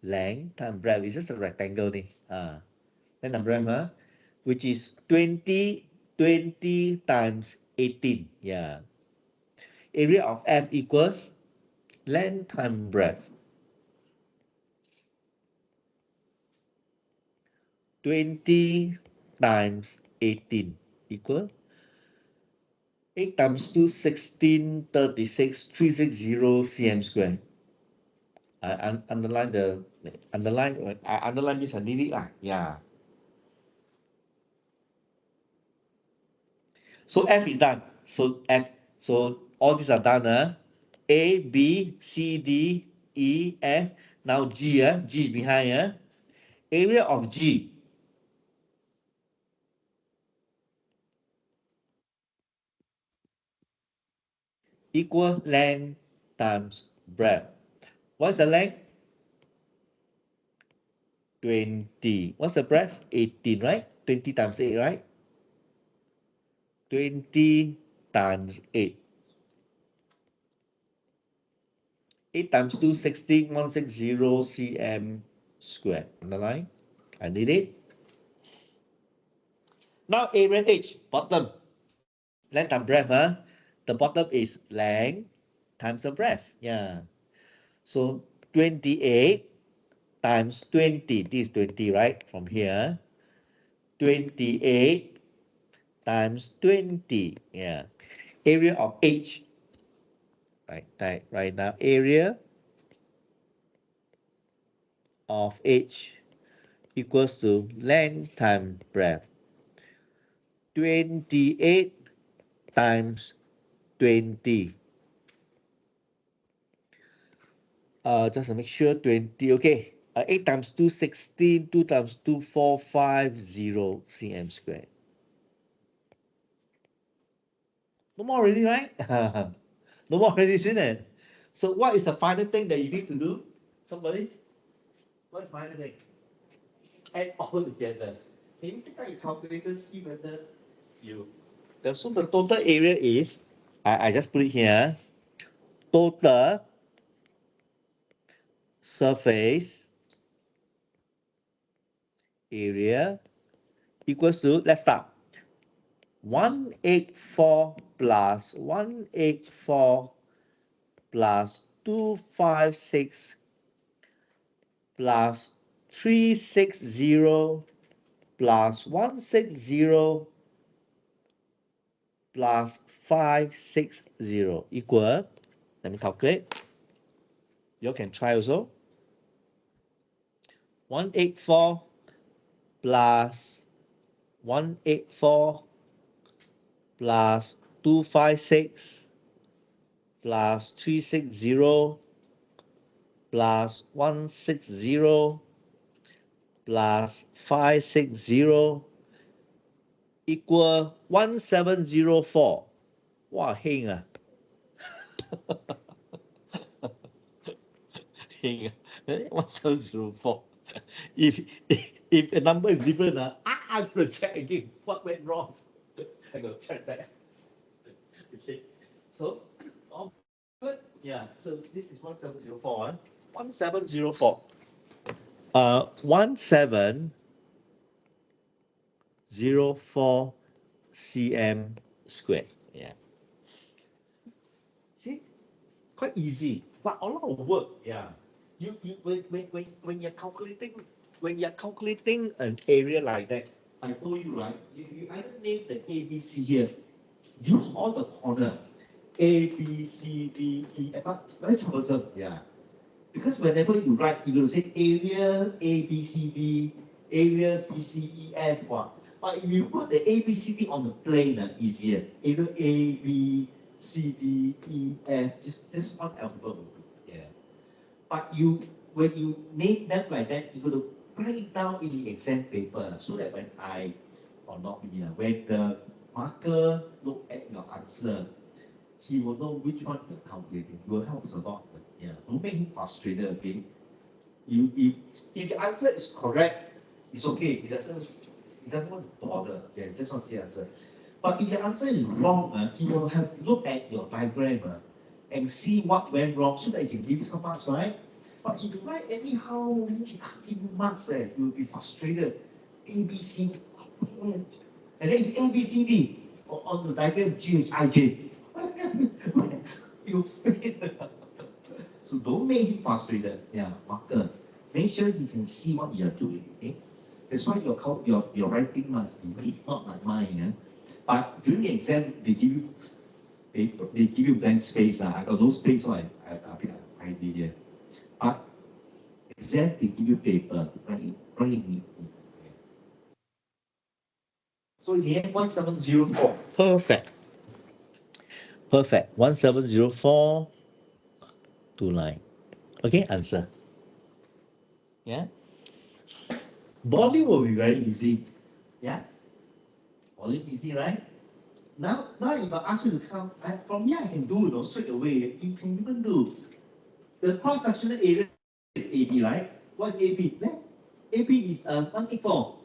length and breadth. It's just a rectangle, length and breadth, which is 20 times 18. Yeah. Area of F equals length times breadth. 20 times 18 equal 8 times 2, 16, 36, 360 cm square. I underline the underline means I need it lah. Yeah. So F is done. So all these are done. A, B, C, D, E, F. Now G, G is behind. area of G equals length times breadth. What's the length? 20. What's the breadth? 18, right? 20 times 8, right? 20 times 8. 8 times 2, 16, 160 cm squared. Underline. I need it. Now area H, bottom. Length times breadth, huh? The bottom is length times the breadth. Yeah. So 28 times 20. This is 20, right? From here. 28 times 20. Yeah. Area of H. Right now. Area of H equals to length times breadth. 28 times 20. Just to make sure, 20, okay. 8 times 2, 16, 2 times 2, 4, 5, 0 cm squared. No more already, right? No more already, isn't it? So what is the final thing that you need to do? Somebody? What's the final thing? Add all together. Can you pick out your calculator, see whether you... So the total area is, I just put it here, total surface area equals to, let's start, 184 plus 184 plus 256 plus 360 plus 160 plus 560 equal, let me calculate. You can try also. 184 plus 184 plus 256 plus 360 plus 160 plus 560 equal 1704. Wow, heng ah. Heng ah. 1704. If a number is different, I'm going to check again. What went wrong? I'm going to check that. Okay. So, all good? Yeah. So this is 1704. 1704. 1704 cm squared. Yeah. See, quite easy, but a lot of work. Yeah. When you're calculating an area like that, I told you, right? You either name the ABC here, use all the corner, A, B, C, D, E, F, very troublesome. Yeah. Because whenever you write, you're going to say area A, B, C, D, area B, C, E, F, 1. But if you put the A, B, C, D on the plane, easier. Area A, B, C, D, E, F, just one alphabet will do. Yeah. But when you name them like that, you're going to write it down in the exam paper so that or not me, when the marker look at your answer, he will know which one you're calculating. It will help us a lot. Yeah. Don't make him frustrated, okay? If the answer is correct, it's okay. He doesn't want to bother. Yeah, just want to see the answer. But if the answer is wrong, he will have to look at your diagram and see what went wrong so that he can give you some marks, right? But if you write anyhow, he can't give you marks. You will be frustrated. A, B, C, and then if A, B, C, D on the diagram, G, H, I, J, you fail. So don't make him frustrated. Yeah, marker. Make sure he can see what you are doing. Okay, that's why your writing must be neat, not like mine. But during the exam, they give you blank space. I got no space, so I did it. But exam they give you paper, write it. So in the end, 1704. Perfect. Perfect. 1704 29. Okay, answer. Yeah. Volume will be very easy. Yeah? Volume easy, right? Now if I ask you to count, from here I can do, straight away. You can even do. The cross-sectional area is AB, right? What is AB? AB is 184.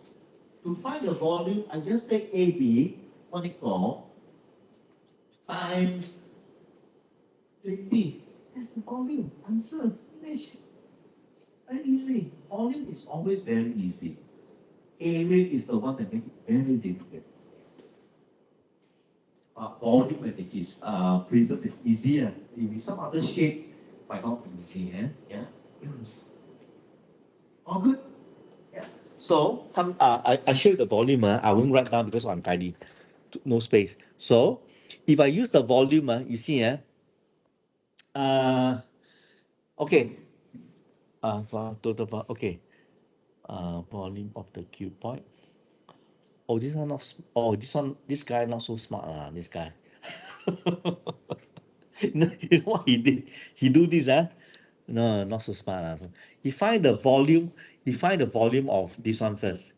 To find the volume, I just take AB, 184, times 20. That's the volume. Answer. Finish. Very easy. Volume is always very easy. Area is the one that makes it very difficult. Volume when it is prism is easier. If it's some other shape, might not be easy. Yeah. All good. Yeah. So I show you the volume. I won't write down because I'm untidy. No space. So if I use the volume, you see, okay. Okay. Volume of the cuboid. Oh, this one not. This guy not so smart this guy. You know what he did? He do this No, not so smart So he find the volume. He find the volume of this one first.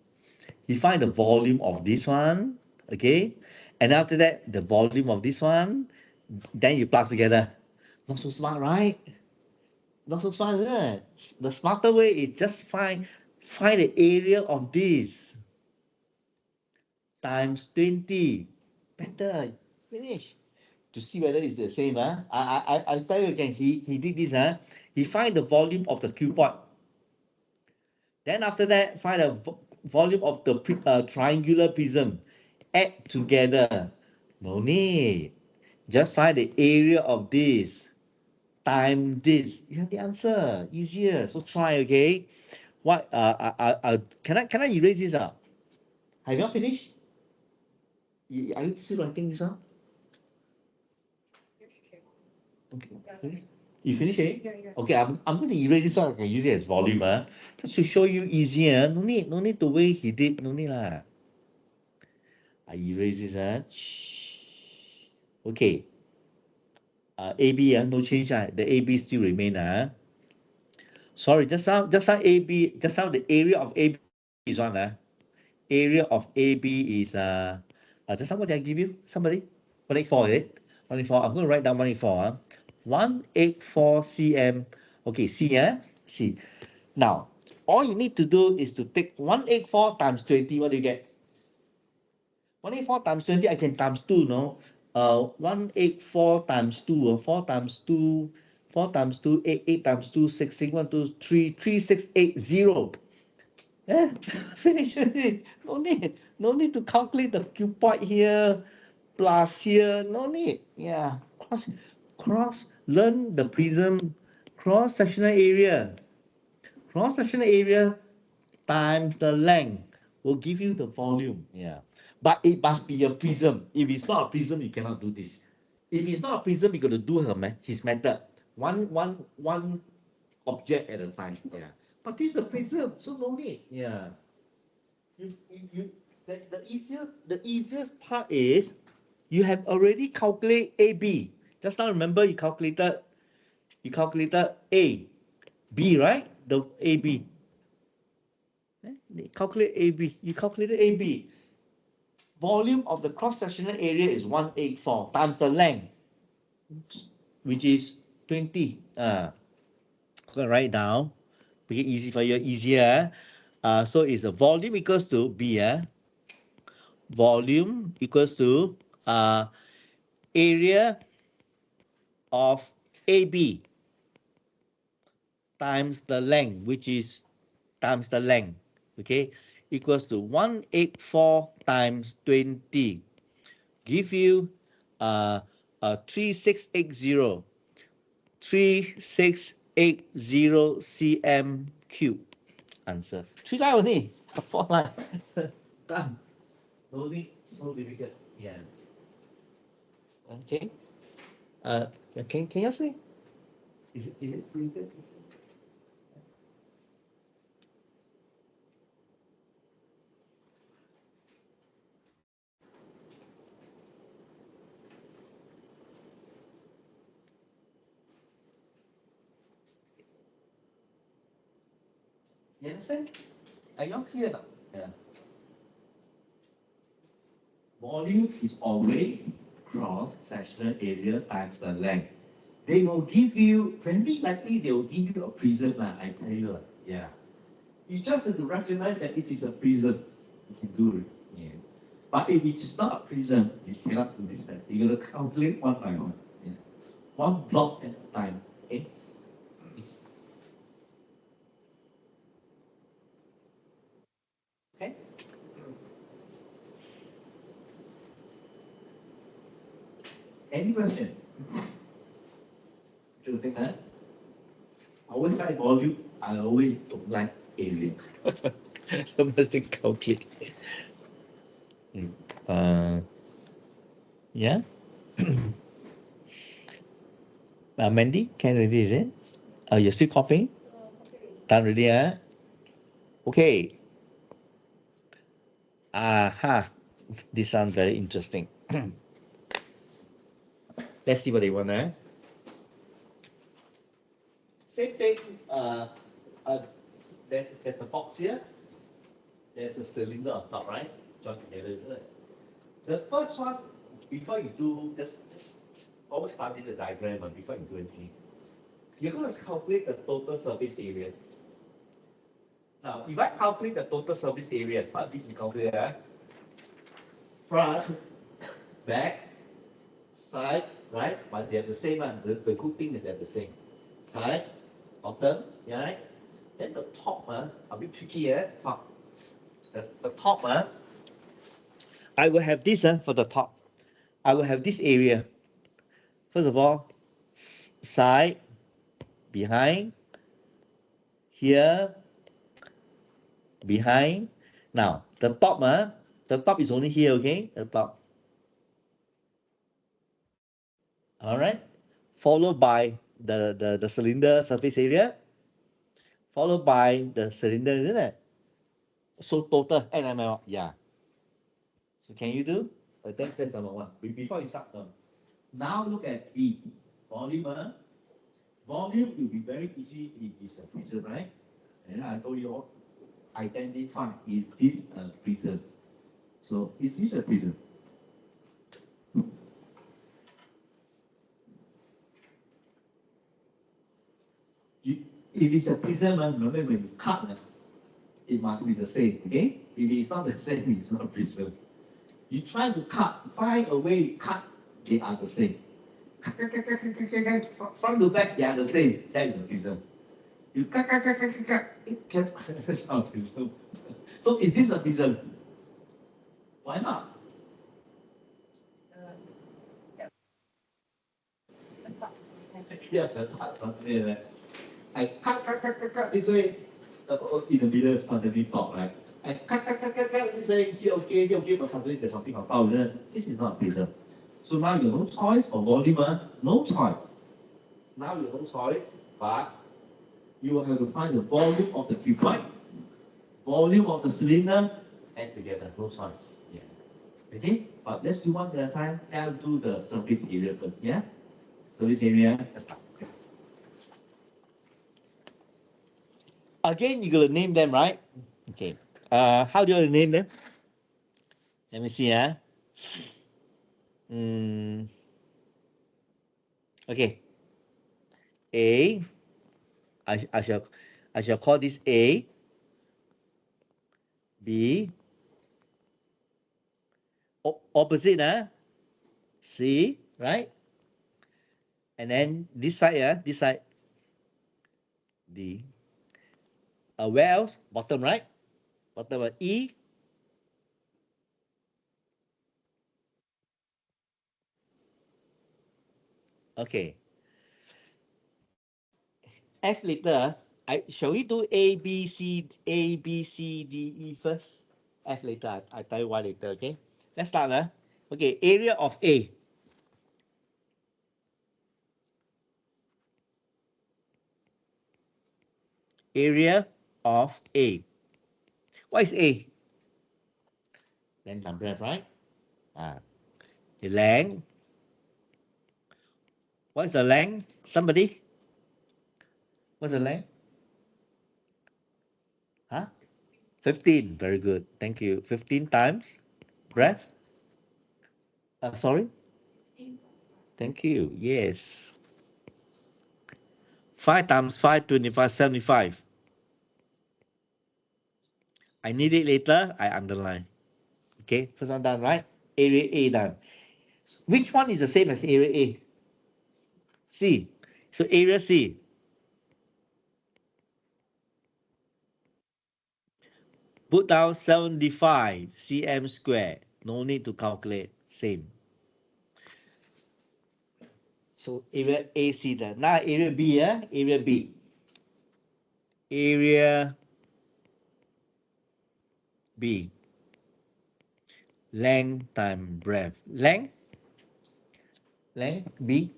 He find the volume of this one. Okay, and after that the volume of this one. Then you plus together. Not so smart, right? Not so smart, is it? The smarter way is just find the area of this times 20. Better. Finish. To see whether it's the same. I tell you again, he did this. He find the volume of the cuboid. Then after that, find the volume of the triangular prism. Add together. No need. Just find the area of this times this. You have the answer. Easier. So try, okay? What can I erase this out? Have you all finished? Are you still writing this out? Okay. You finish it? Yeah. Okay, I'm going to erase this one. I can use it as volume. Just to show you easier. No need the way he did. No need lah. I erase this. Okay. AB, no change. The AB still remain. Sorry, just now AB, just now the area of AB is one. Area of AB is just now what did I give you? Somebody? 184, is it? 184. I'm going to write down 184. 184 cm. Okay, C. C. Now, all you need to do is to take 184 times 20. What do you get? 184 times 20, I can times 2, no? 184 times 2, 4 times 2, 4 times 2, 8, 8 times 2, 6, 6, 1, 2, 3, 3, 6, 8, 0. Yeah, finish already. No need to calculate the cuboid here, plus here, no need. Yeah, learn the prism, cross-sectional area. Cross-sectional area times the length will give you the volume. Yeah, but it must be a prism. If it's not a prism, you cannot do this. If it's not a prism, you got to do his method. One object at a time. Yeah, but this is a prism, so no need. Yeah, you the easiest part is you have already calculated AB. Just now remember you calculated A, B, right? The AB. Calculate AB. You calculated AB. Volume of the cross-sectional area is 184 times the length, which is 20. I'm gonna write down. Make it easy for you, easier. So it's a volume equals to B. Volume equals to area of AB times the length, which is times the length, okay, equals to 184 times 20. Give you 3680 cm cube. Answer. 3 line only. 4 line. Done. No need so difficult. Yeah. Okay. Can you see? Is it printed? You understand? Are you clear now? Yeah. Volume is always cross-sectional area times the length. They will give you, very likely they will give you a prism, I tell you. Yeah. You just have to recognize that it is a prism. You can do it. Yeah. But if it is not a prism, you cannot do this. You gotta calculate one by one. Yeah. One block at a time. Okay? Okay? Any question? Interesting, huh? I always like volume. I always don't like area. Domestic calculate. Uh, yeah. Mandy, can you read it? Is it? You're still copying? Done already, huh? Okay. Aha. This sounds very interesting. Let's see what they want, huh? Same thing. Uh, there's a box here. There's a cylinder on top, right? Join together, isn't it? The first one, before you do, just always study the diagram before you do anything. You're going to calculate the total surface area. Now, if I calculate the total surface area, what did you calculate? Front, back, side, right? But they're the same one. The good thing is they're the same. Side, bottom, yeah, right? Then the top, a bit tricky, top. The top, I will have this for the top. I will have this area. First of all, side, behind, here, behind. Now, the top is only here, okay? The top. All right. Followed by the cylinder surface area, followed by the cylinder, isn't it? So total, NML, yeah. So can you do? That's number one. Before you start, now look at B. Volume. Volume will be very easy if it's a prism, right? And I told you all, identify is this a prism. So is this a prism? If it's a prism, remember when you cut, it must be the same, okay? If it's not the same, it's not a prism. You try to cut, find a way to cut, they are the same. Front to back, they are the same. That is the prism. You cut, it can't, it's not a prism. So is this a prism? Why not? Yeah, the parts something like that. I cut this way. In the middle, suddenly top, right? I cut this way, here okay, but suddenly there's something on top. This is not prism. So now you have no choice for volume, no choice. Now you have no choice, but you will have to find the volume of the cuboid, volume of the cylinder, add together, no choice. Yeah. Okay? But let's do one at a time. I'll do the surface area first, yeah? Surface area, let's start. Again, you're gonna name them, right? Okay. How do you want to name them? Let me see, Okay. A. I shall call this A. B. Opposite, C, right? And then this side, this side, D. Where else? Bottom, right? Bottom, E. Okay. F later, shall we do A, B, C, A, B, C, D, E first? F later, I tell you why later, okay? Let's start, Okay, area of A. Area of A. What is A? Length and breadth, right? The length. What's the length? Somebody? What's the length? Huh? 15. Very good. Thank you. 15 times breadth. Sorry. Thank you. Yes. 5 times 5, 25, 75. I need it later. I underline. Okay. First one done, right? Area A done. Which one is the same as area A? C. So area C. Put down 75 cm square. No need to calculate. Same. So area AC done. Now area B, area B. Area B. Length times breadth. Length B.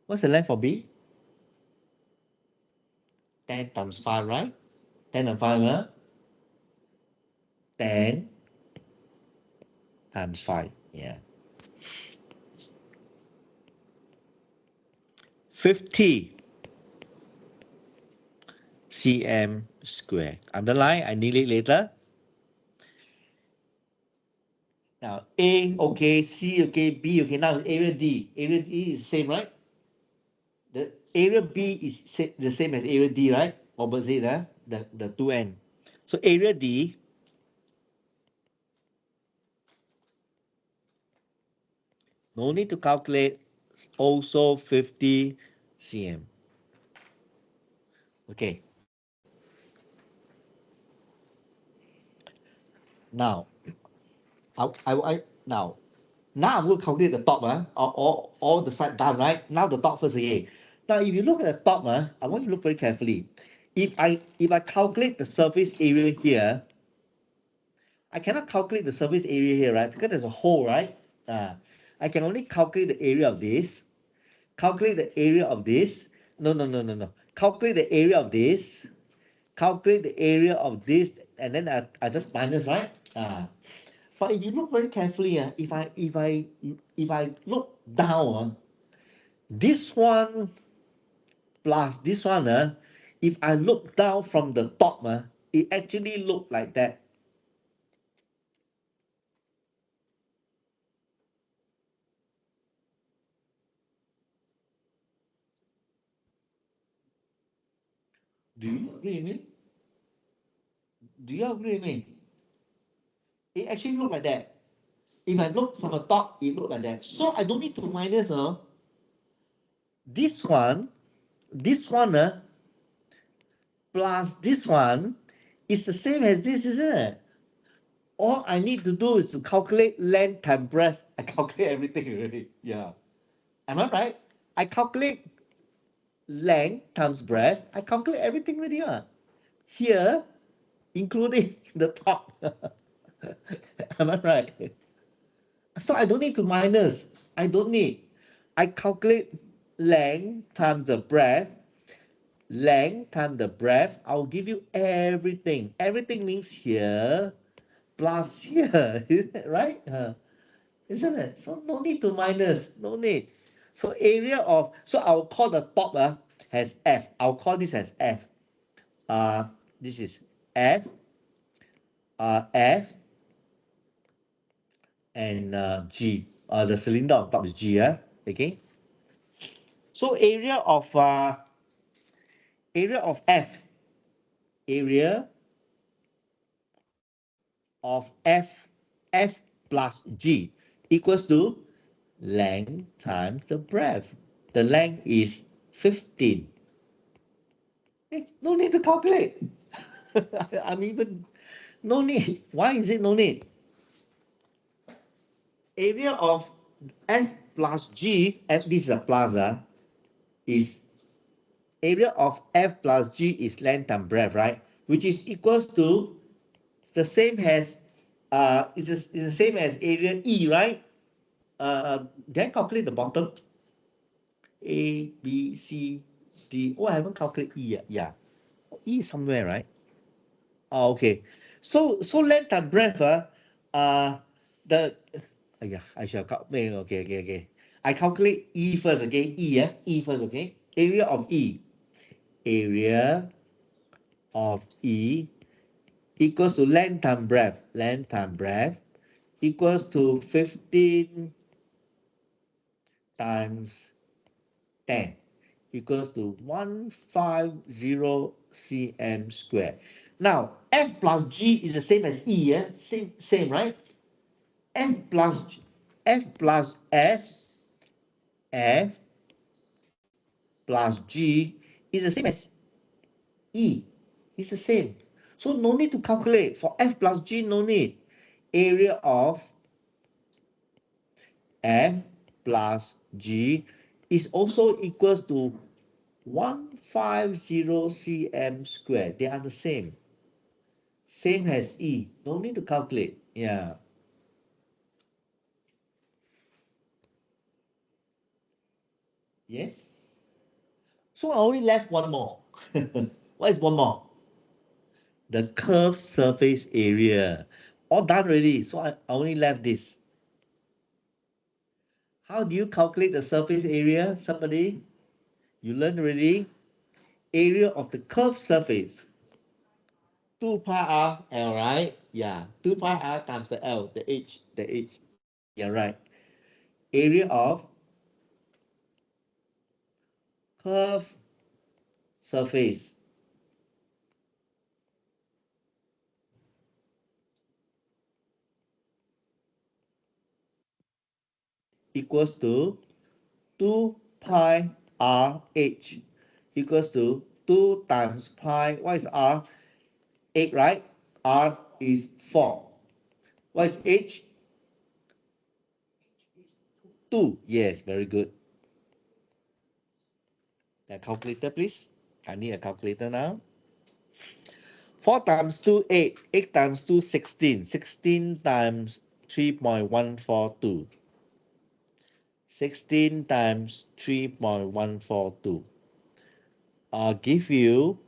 What's the length for B? 10 times 5, right? 10 times 5, huh? 10 times 5. Yeah. 50 cm square. Underline, I need it later. Now, A, okay, C, okay, B, okay. Now, area D. Area D is the same, right? The area B is the same as area D, right? Opposite, the two end. So, area D, no need to calculate, also 50 cm. Okay. Now, now I'm going to calculate the top, all the side down, right? Now the top first again. Now, if you look at the top, I want you to look very carefully. If I calculate the surface area here, I cannot calculate the surface area here, right? Because there's a hole, right? I can only calculate the area of this. Calculate the area of this. No, no, no, no, no. Calculate the area of this. Calculate the area of this, and then I just minus, right? But if you look very carefully, if I look down, this one plus this one, if I look down from the top, it actually look like that. Do you agree with me? Do you agree with me? It actually look like that. If I look from the top, it look like that. So I don't need to minus, this one, plus this one is the same as this, isn't it? All I need to do is to calculate length and breadth. I calculate everything already. Yeah. Am I right? I calculate length times breadth. I calculate everything already. Here, including the top. Am I right? So I don't need to minus. I don't need. I calculate length times the breadth. Length times the breadth. I'll give you everything. Everything means here plus here. Isn't it right? Isn't it? So no need to minus. No need. So area of, so I'll call the top as F. I'll call this as F. This is F, F, and G. The cylinder on top is G. Okay. So area of F, area of F, F plus G equals to length times the breadth. The length is 15. No need to calculate. I'm even, no need. Why is it no need? Area of F plus G, F, this is a plus, is area of F plus G is length and breadth, right? Which is equals to the same as, is the same as area E, right? Then calculate the bottom. A, B, C, D. Oh, I haven't calculated E yet. Yeah. E is somewhere, right? Oh, okay. So length and breadth, the, yeah, I shall calculate. Okay. I calculate E first, okay? E first, okay? Area of E. Area of E equals to length times breadth. Length times breadth equals to 15 times 10 equals to 150 cm squared. Now, F plus G is the same as E, yeah? Same, right? F plus F plus G is the same as E. It's the same. So no need to calculate. For F plus G, no need. Area of F plus G is also equals to 150 cm squared. They are the same. Same as E. No need to calculate. Yeah. Yes? So I only left one more. What is one more? The curved surface area. All done already. So I only left this. How do you calculate the surface area? Somebody? You learned already? Area of the curved surface. 2 pi r L, right? Yeah. 2 pi r times the L, the H. Yeah, right. Area of curved surface equals to 2 pi r h equals to 2 times pi. What is r? 8, right? R is 4. What is h? 2. Yes, very good. A calculator, please. I need a calculator now. 4 times 2, 8. 8 times 2, 16. 16 times 3.142. 16 times 3.142. I'll give you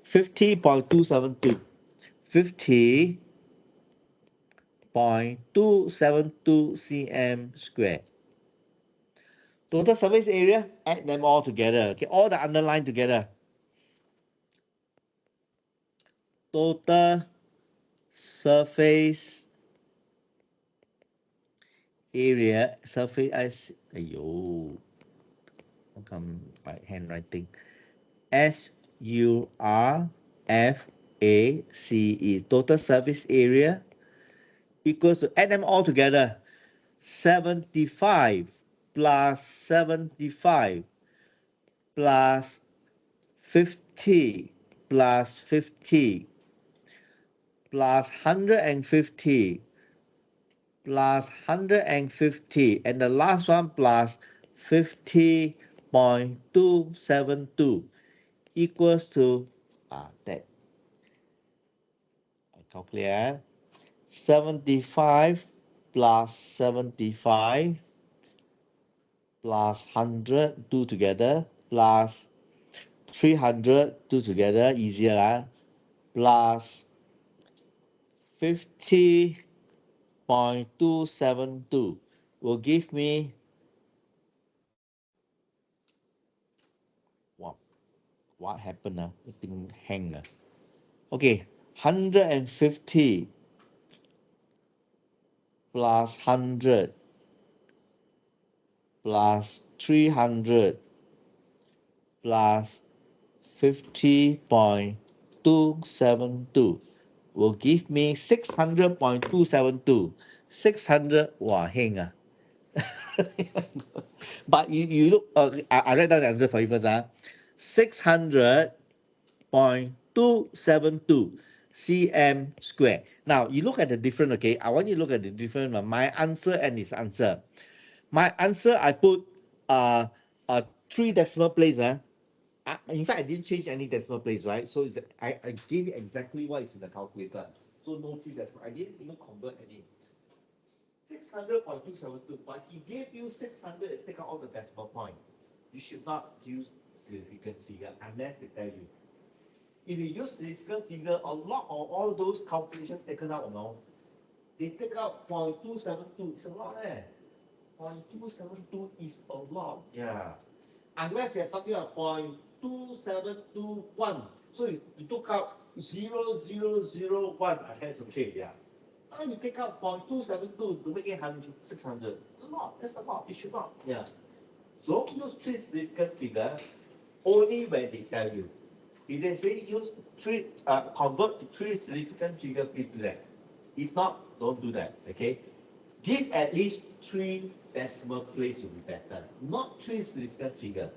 50.272. 50.272 cm squared. Total surface area, add them all together. Okay, all the underlined together. Total surface area, ayo, how come my handwriting? SURFACE, total surface area equals to, add them all together, 75 plus 75 plus 50 plus 50 plus 150 plus 150, and the last one plus 50.272 equals to that. I calculate 75 plus 75 plus 100, do together, plus 300, do together, easier, plus 50.272 will give me what happened? The thing hang. Okay, 150 plus 100 plus 300 plus 50.272 will give me 600.272. 600, wow, hang. But you look, I write down the answer for you first. 600.272 cm square. Now you look at the difference, okay? I want you to look at the difference. My answer and his answer. My answer, I put 3 decimal place. In fact, I didn't change any decimal place, right? So I gave you exactly what is in the calculator. So no 3 decimal. I didn't even convert any. 600.272, but he gave you 600 and take out all the decimal point. You should not use significant figure unless they tell you. If you use significant figure, a lot of all those calculations taken out, they take out 0.272. It's a lot, 0.272 is a lot. Yeah. Unless you're talking about 0.2721. So you took out 0.0001, I had some shade, yeah. Now you pick up 0.272 to make it 600. That's a lot. You should not. Yeah. Don't use three significant figure only when they tell you. If they say use convert to three significant figure, please do that. If not, don't do that. Okay. Give at least three decimal places will be better. Not three significant figure.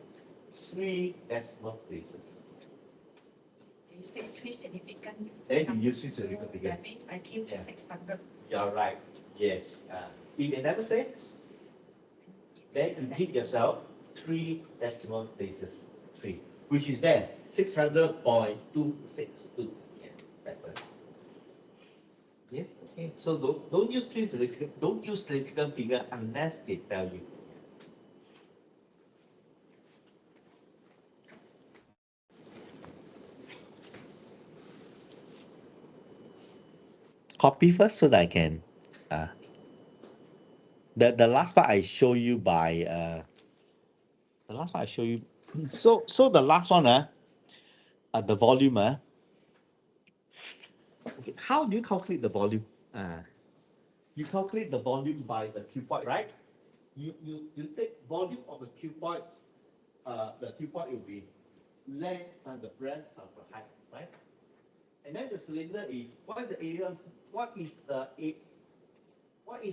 Three decimal places. You say three significant. Then you use three significant figure. I mean, I give 600. You're right. Yes. If they never say, then you give yourself three decimal places. Three. Which is there. 600.262. Yeah, better. Yes, okay. So don't use three significant, don't use significant figure unless they tell you. Copy first so that I can the last part I show you by the last part I show you. So the last one the volume okay, how do you calculate the volume? You calculate the volume by the cuboid, right? You take volume of the cuboid, the cuboid will be length times the breadth times the height, right? And then the cylinder is what is the area? What is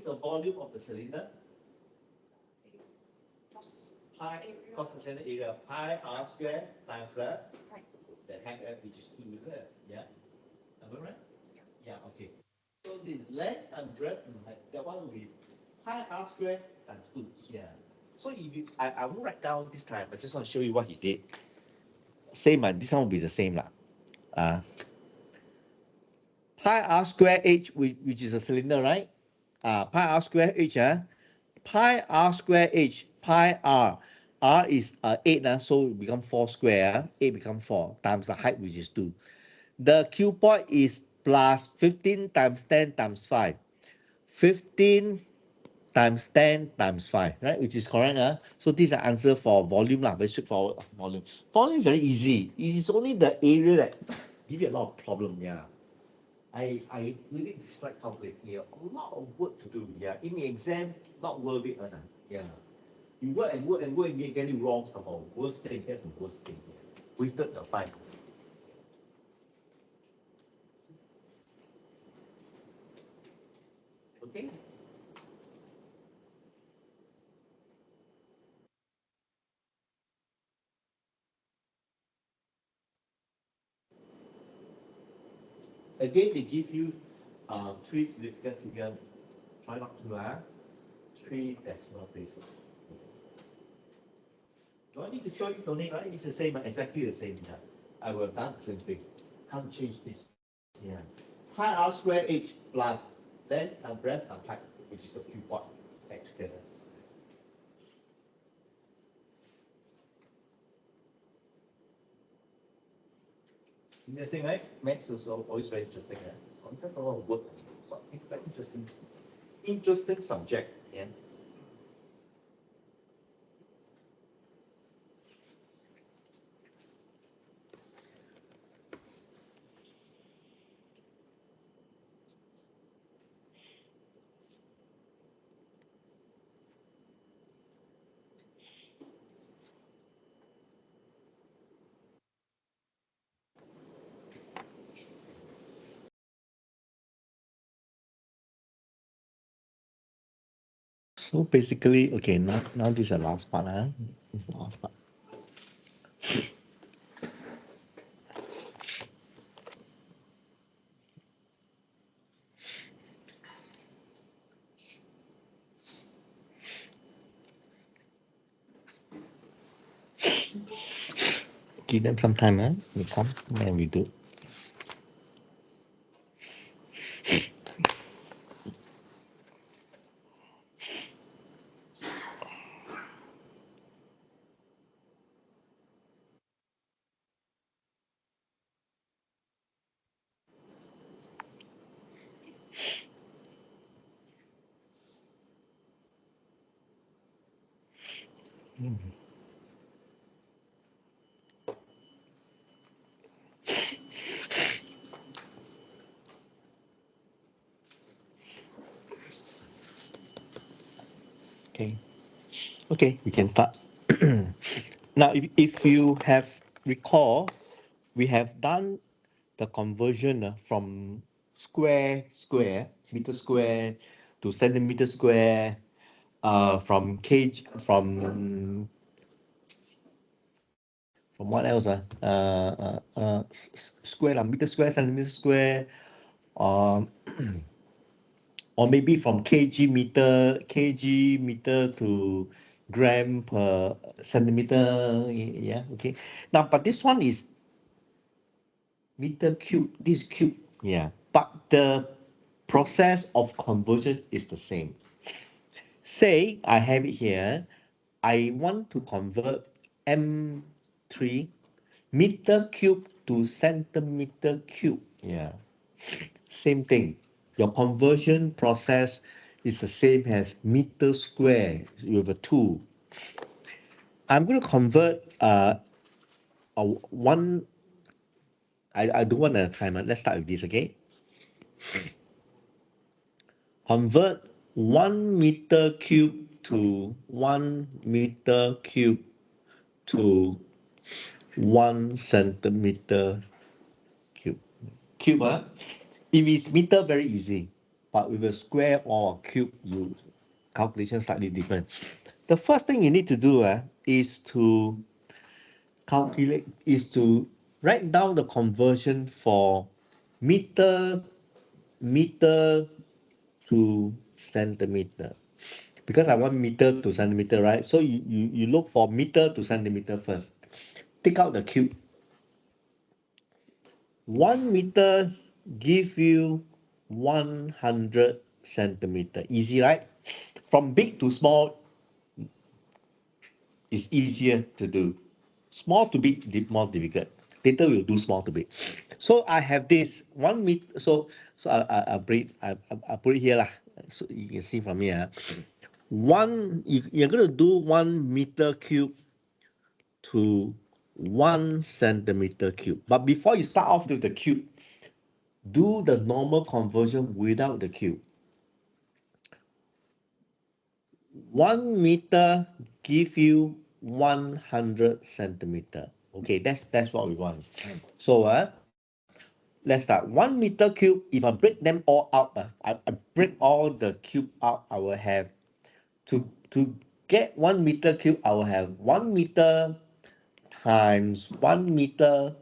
the volume of the cylinder? Pi cos the cylinder area pi r square times the height which is 2 there. Yeah, am I right? Yeah. Okay. So the length and breadth and height, that one will be pi r square times 2. Yeah. So if you, I won't write down this time. I just want to show you what he did. Same, this one will be the same lah. Pi r square h, which is a cylinder, right? Pi r square h, pi r square h, pi r is 8, so it become 4 square, 8 become 4, times the height, which is 2. The cuboid is plus 15 times 10 times 5. 15 times 10 times 5, right? Which is correct. So this is the answer for volume, very straightforward volume. Volume is very easy. It is only the area that give you a lot of problem, yeah. I really dislike calculating here. A lot of work to do. Yeah, in the exam, not worth it. Yeah, you work and work and work and get it wrong somehow. Worst thing, that's the worst thing. Yeah. Wasted your time. Okay. Again, they give you three significant figure. Try not to three decimal places. Do I need to show you, Tony? Right? It's the same, exactly the same. Yeah. I will have done the same thing. Can't change this. Yeah. Pi r square h plus length and breadth and height, which is the cuboid, add together. Interesting, right? Maths is always very interesting. That's a lot of work. But it's very interesting. Interesting subject. Yeah. So basically, okay, now this is the last part. Last part. Give them some time, we come and we do. Okay. Okay, we can start. Now, if you have recall, we have done the conversion from meter square to centimeter square, from from what else? Square, meter square, centimeter square, um, or maybe from kg meter to gram per centimeter. Yeah, okay. Now, but this one is meter cube, this cube. Yeah, but the process of conversion is the same. Say I have it here. I want to convert M3 meter cube to centimeter cube. Yeah, same thing. Your conversion process is the same as meter square with a 2. I'm going to convert one. I do one at a time. Let's start with this, okay? Convert 1 meter cube to 1 meter cube to 1 centimeter cube. Cube, if it's meter, very easy. But with a square or a cube, you calculation slightly different. The first thing you need to do is to write down the conversion for meter to centimeter. Because I want meter to centimeter, right? So you look for meter to centimeter first. Take out the cube. 1 meter give you 100 centimeter. Easy, right? From big to small is easier to do. Small to big, more difficult. Later we'll do small to big. So I have this 1 meter. So I put it here lah. So you can see from here. You're going to do 1 meter cube to 1 centimeter cube. But before you start off with the cube, do the normal conversion without the cube. 1 meter give you 100 centimeter. Okay, that's what we want. So let's start. 1 meter cube, if I break them all out, I break all the cube out, I will have to get 1 meter cube, I will have 1 meter times 1 meter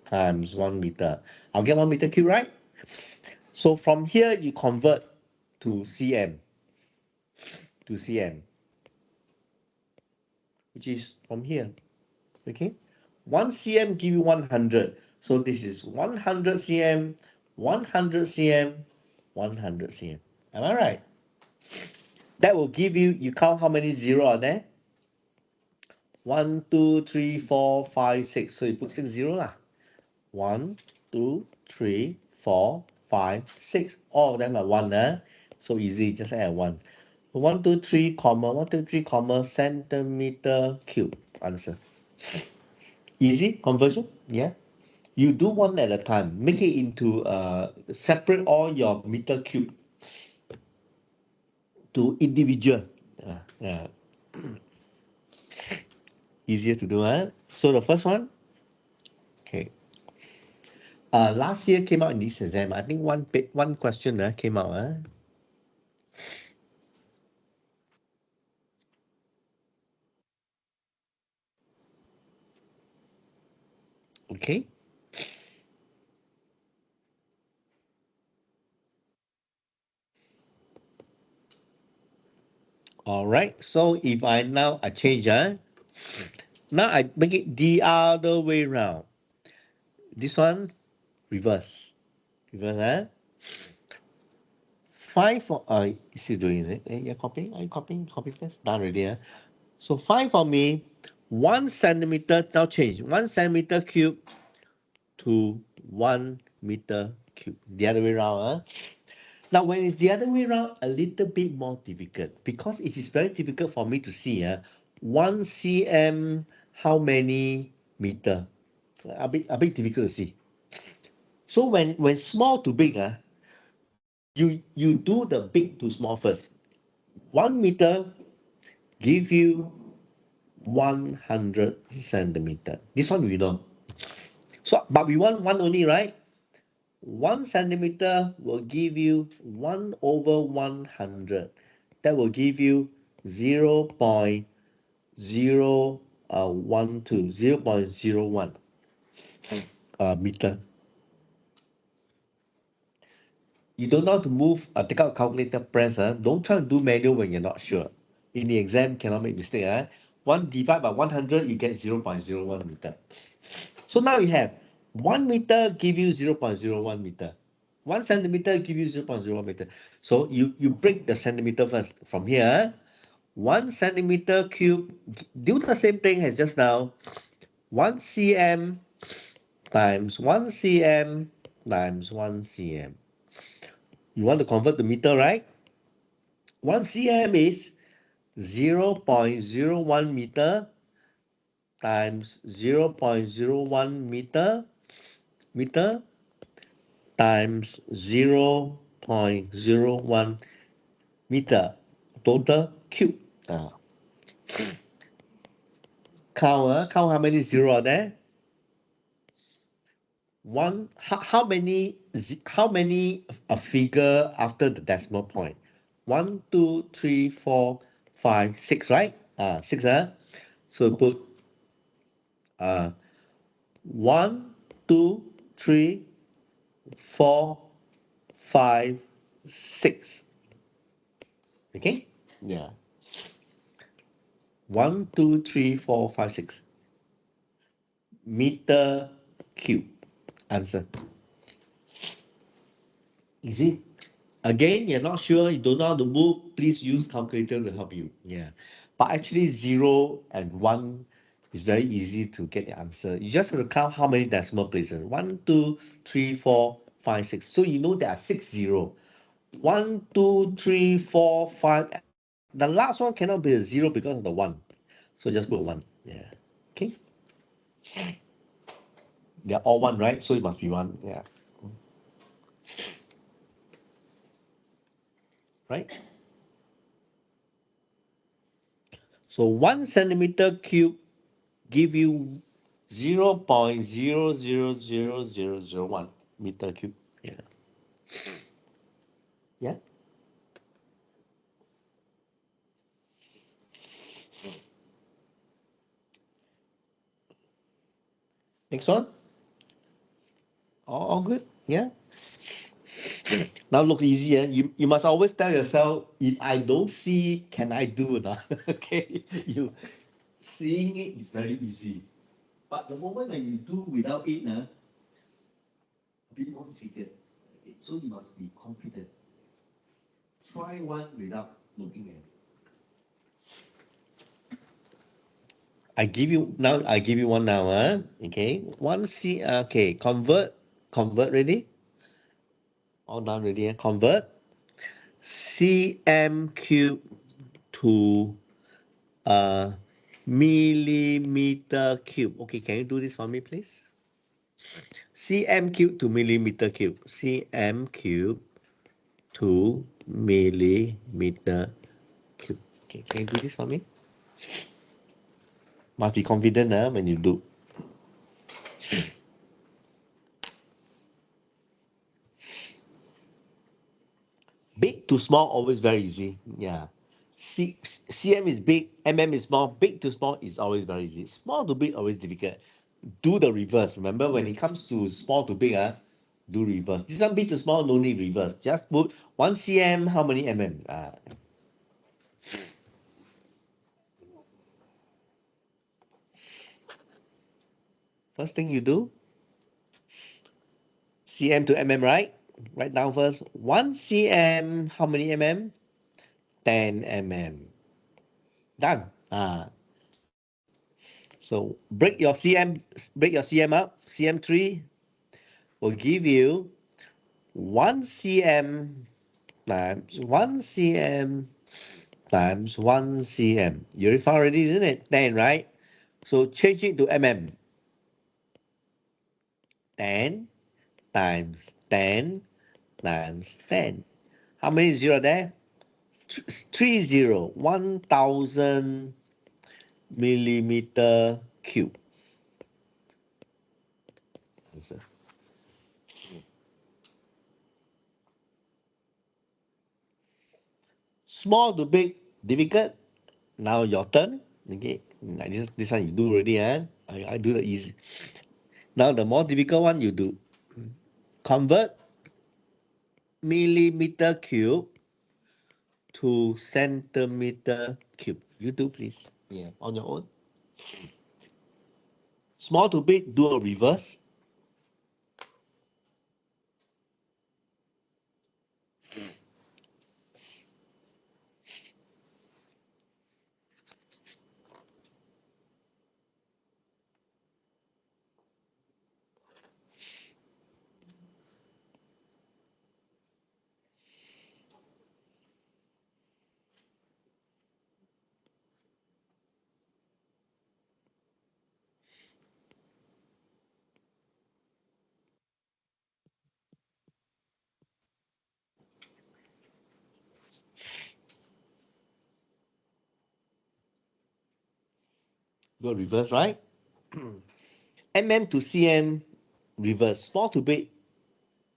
times 1 meter. I'll get 1 meter cube, right? So from here, you convert to cm, which is from here. Okay, 1 cm give you 100. So this is 100 cm, 100 cm, 100 cm. Am I right? That will give you count how many zero are there? 1, 2, 3, 4, 5, 6. So you put 6 0 lah. 1, 2, 3, 4, 5, 6. All of them are 1. So easy, just add 1. 1, 2, 3, comma, 1, 2, 3, comma, centimeter cube. Answer. Easy conversion, yeah. You do one at a time. Make it into separate all your meter cube to individual. Yeah. Easier to do, huh? So the first one, okay. Last year came out in this exam. I think one question came out. Okay. All right. So if I change, now I make it the other way round. This one, reverse. Reverse, 5 for, is he doing it? You're copying? Are you copying? Copy first? Done already, So 5 for me, 1 centimeter, now change. 1 centimeter cube to 1 meter cube. The other way around, Now, when it's the other way around, a little bit more difficult because it is very difficult for me to see 1 cm, how many meter? A bit difficult to see. So when small to big, you do the big to small first. 1 meter give you 100 centimeter. This one we know. So, but we want one only, right? 1 centimeter will give you 1 over 100. That will give you 0.001 meter. You don't know how to move, take out calculator, press. Don't try to do manual when you're not sure. In the exam, cannot make mistake. 1 divided by 100, you get 0.01 meter. So now you have 1 meter give you 0.01 meter. 1 centimeter give you 0.01 meter. So you break the centimeter first. From here, 1 centimeter cube, do the same thing as just now. 1 cm times 1 cm times 1 cm. You want to convert to meter, right? 1 cm is 0.01 meter times 0.01 meter times 0.01 meter total cube. Count how many zero are there? How many a figure after the decimal point? 1, 2, 3, 4, 5, 6, right? 6, so put 1, 2, 3, 4, 5, 6. Okay? Yeah. 1, 2, 3, 4, 5, 6 meter cube. Answer. Easy. Again, you're not sure, you don't know how to move, please use calculator to help you. Yeah. But actually 0 and 1 is very easy to get the answer. You just have to count how many decimal places. 1, 2, 3, 4, 5, 6. So you know there are 6 0. 1, 2, 3, 4, 5. The last one cannot be a 0 because of the 1. So just put 1. Yeah. Okay. They're all 1, right? So it must be 1. Yeah. Right? So 1 centimeter cube give you 0.000001 meter cube. Yeah. Yeah. Next one. All good. Yeah. Now looks easier. You must always tell yourself, if I don't see, can I do or not? Okay. You seeing it is very easy. But the moment when you do without it, a bit more difficult. Okay. So you must be confident. Try one without looking at it. I give you one now, okay. Okay, convert ready? All done ready, convert cm cube to millimeter cube. Okay, can you do this for me, please? Cm cube to millimeter cube. Cm cube to millimeter cube. Okay, can you do this for me? Must be confident when you do. Big to small, always very easy. Yeah. CM is big, MM is small. Big to small is always very easy. Small to big, always difficult. Do the reverse. Remember, when it comes to small to big, do reverse. This one big to small, no need reverse. Just put 1 cm, how many mm? First thing you do, cm to mm, right? Write down first. 1 cm, how many mm? 10 mm. Done. So break your cm up. cm3 will give you 1 cm times 1 cm times 1 cm. You found already, isn't it? 10, right? So change it to mm. 10 times 10 times 10. How many zero there? 1000 millimeter cube. Answer. Small to big, difficult. Now your turn. Okay, like this one you do already, I do the easy. Now the more difficult one you do. Convert millimeter cube to centimeter cube. You do please. Yeah, on your own. Small to big, do a reverse. Do a reverse, right? mm to cm reverse. Small to big,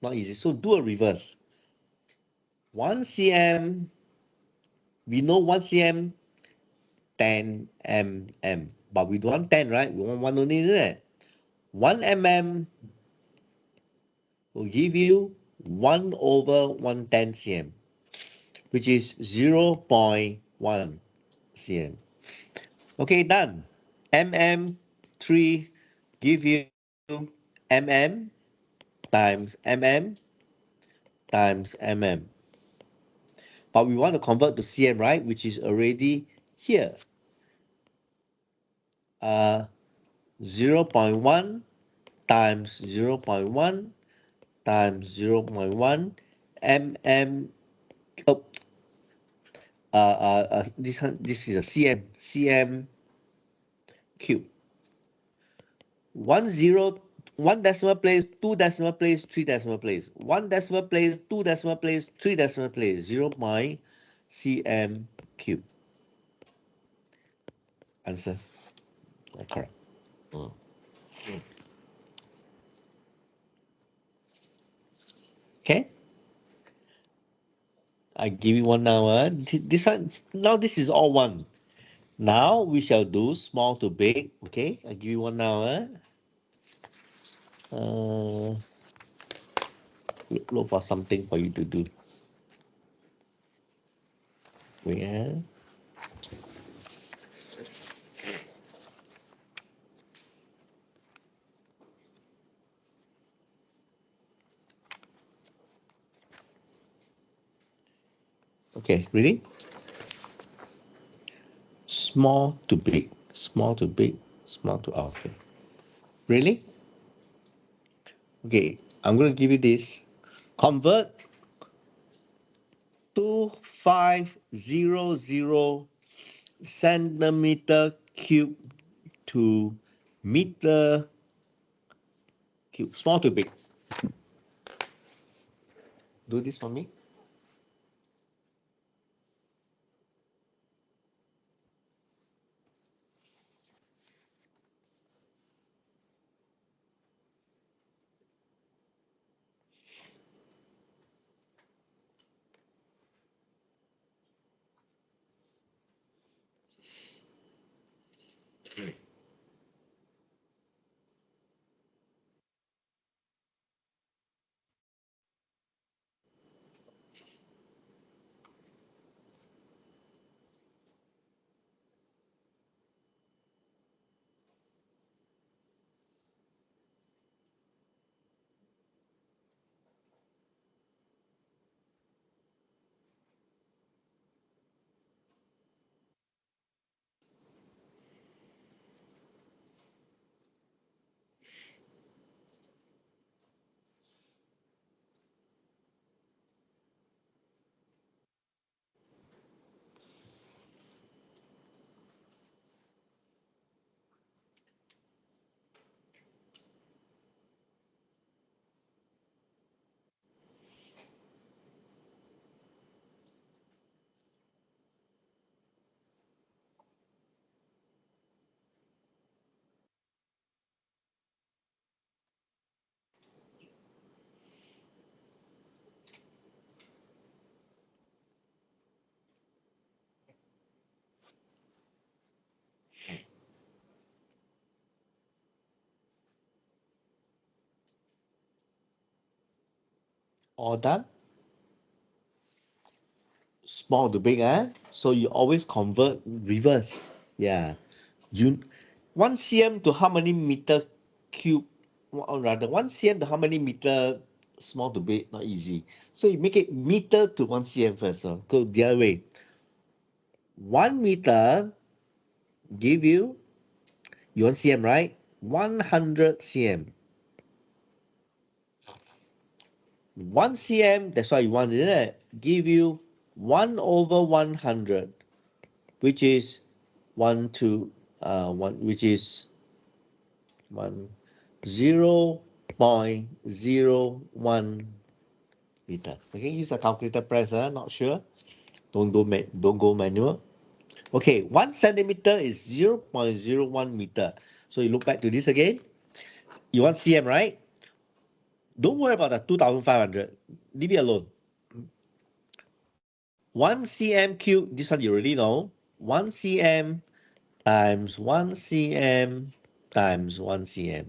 not easy. So do a reverse. 1 cm, we know 1 cm, 10 mm. But we don't want 10, right? We want 1 only, isn't it? 1 mm will give you 1 over 110 cm, which is 0.1 cm. Okay, done. mm3 give you mm times mm times mm. But we want to convert to cm, right? Which is already here. 0.1 times 0.1 times 0.1 mm. Oh, this is a cm cube. 1 decimal place, 2 decimal place, 3 decimal place. 1 decimal place, 2 decimal place, 3 decimal place. 0.cm cube. Answer. Correct. Okay. I give you 1 now. This one now this is all one. Now we shall do small to big. Okay, I give you 1 now. Look for something for you to do. Wait. Okay, ready? Small to big, small to big, small to okay. Really? Okay, I'm going to give you this. Convert 2500 centimeter cube to meter cube. Small to big. Do this for me. All done? Small to big, eh? So you always convert reverse. Yeah. You 1 cm to how many meter cube? Or rather, 1 cm to how many meter small to big? Not easy. So you make it meter to 1 cm first. So go the other way. 1 meter give you, you want cm, right? 100 cm. 1 cm, that's what you want, isn't it? Give you 1 over 100, which is 1, which is 0.01 meter. Okay, use a calculator press, not sure. Don't go manual. Okay, 1 centimeter is 0.01 meter. So you look back to this again. You want cm, right? Don't worry about the 2,500. Leave it alone. 1 cm cube, this one you already know. 1 cm times 1 cm times 1 cm.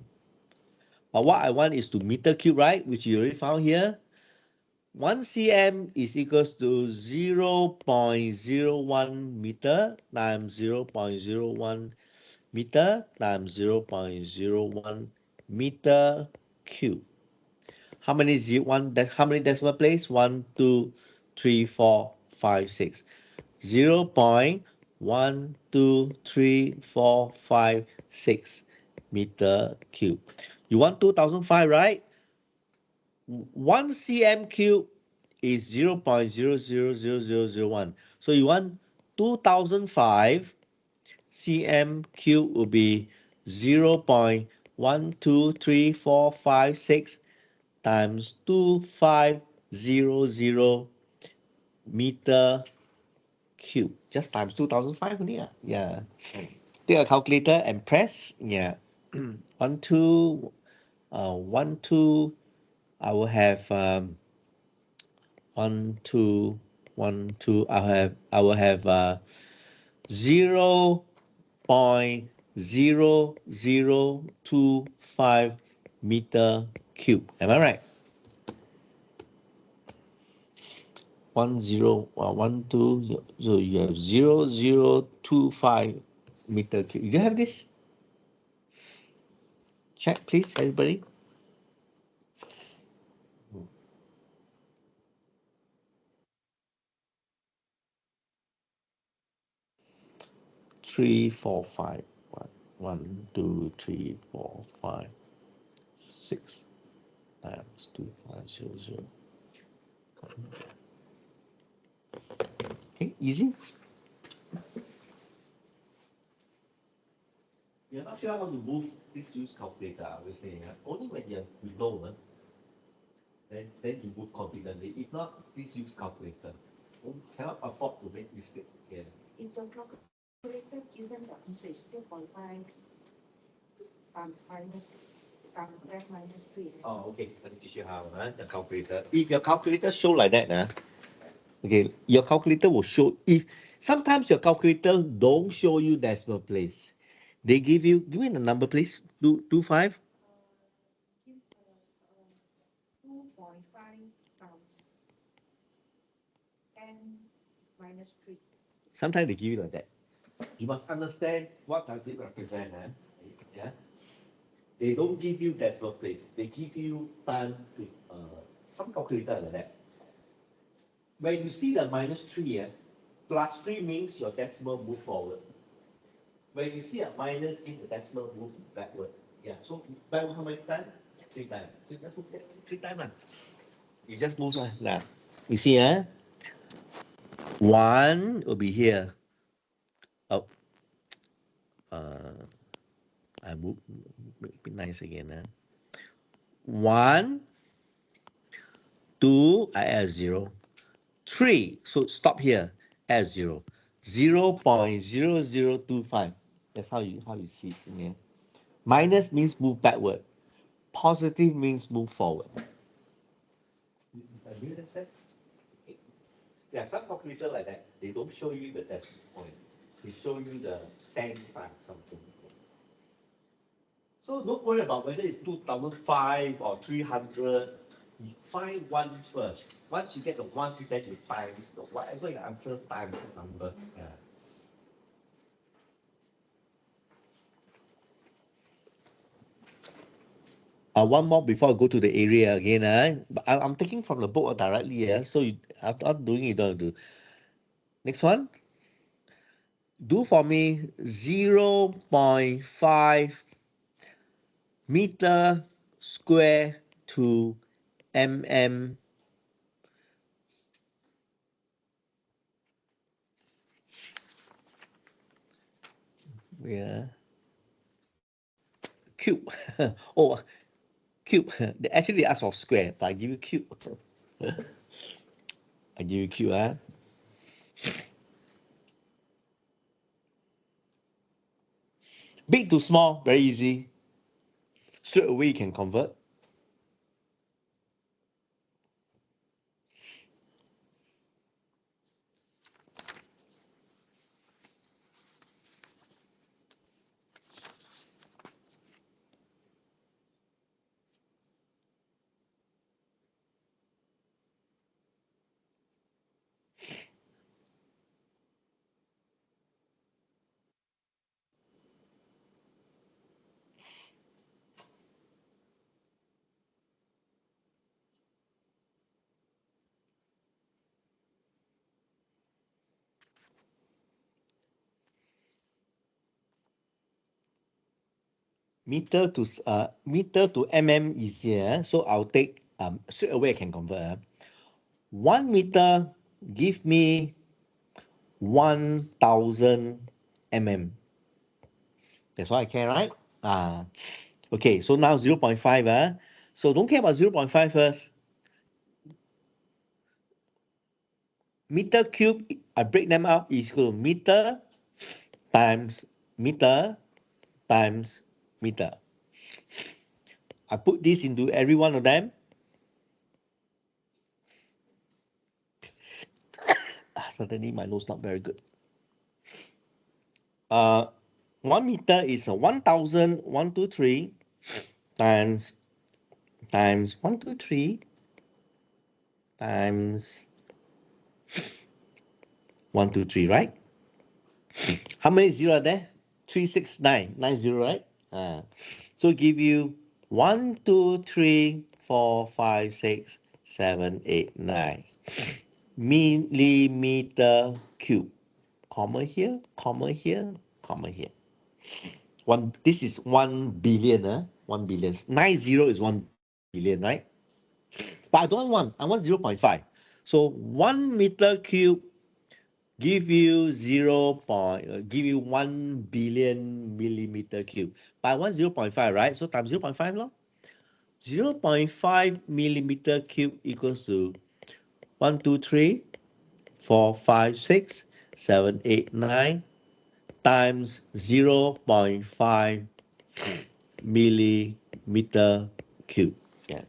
But what I want is to meter cube, right? Which you already found here. 1 cm is equals to 0.01 meter times 0.01 meter times 0.01 meter cube. How many how many decimal place? 1, 2, 3, 4, 5, 6. 0.12345 meter cube. You want 2005, right? 1 cm cube is 0.000001. So you want 2005 cm cube will be 0.123456 times 2500 meter cube. Just times 2005 only. Yeah. Take a calculator and press. Yeah. 1, 2, 1, 2. I will have 1, 2, 1, 2. I will have 0.0025 meter cube. Am I right? 1, 0, 1, 2. So you have 0.0025 meter cube. You have this? Check, please, everybody. Three, four, five. 1, 2, 3, 4, 5, 6 times 2500. Okay, easy. You're not sure how to move this use calculator, I will say. Only when you're below, then you move confidently. If not, please use calculator. Cannot afford to make mistake again. If the calculator given the answer is 2.5 times minus times 3. Oh, okay. Let me teach you how, the calculator. If your calculator show like that, okay, your calculator will show if sometimes your calculator don't show you decimal place. They give me the number, please. 5. Give 2.5 times 10 minus 3. Sometimes they give you like that. You must understand what does it represent, yeah. They don't give you decimal place. They give you time to some calculator like that. When you see the minus 3, plus 3 means your decimal move forward. When you see a minus means the decimal moves backward. Yeah, so backward how many times? 3 times. So just move that 3 times. You just move now. You see, 1 will be here. Oh, I move, make it nice again. 1, 2, I add 0. 3, so stop here, add 0. 0.0025. That's how you see it. Yeah. Minus means move backward. Positive means move forward. Agree with that? Yeah, some calculator like that. They don't show you the decimal point. They show you the 10 times something. So don't worry about whether it's 2005 or 300. You find one first. Once you get the one, then you times the whatever your answer times the number. Yeah. One more before I go to the area again. But I'm taking from the book directly. So you, after doing it, you don't have to. Next one. Do for me 0.5 meter square to mm. Yeah. Cube. Oh, cube. Actually, they ask for square, but I give you cube. I give you cube. Big to small, very easy. Straight away you can convert. Meter to mm easier. So I'll take straight away I can convert. 1 meter give me 1000 mm. That's what I can, right? Okay, so now 0.5. So don't care about 0.5 first. Meter cube, I break them up, is equal to meter times meter times meter. I put this into every one of them. Suddenly my nose not very good. 1 meter is 1,123 times 123 times 123, right? How many zero are there? 36990, right? So give you 1, 2, 3, 4, 5, 6, 7, 8, 9 millimeter cube. Comma here, comma here, comma here. This is 1 billion. 1 billion. 90 is 1 billion, right? But I don't want 1. I want 0.5. So 1 meter cube give you give you 1 billion millimeter cube. But I want 0.5, right? So times 0.5 lor. 0.5 millimeter cube equals to 1, 2, 3, 4, 5, 6, 7, 8, 9 times 0.5 millimeter cube. Yeah.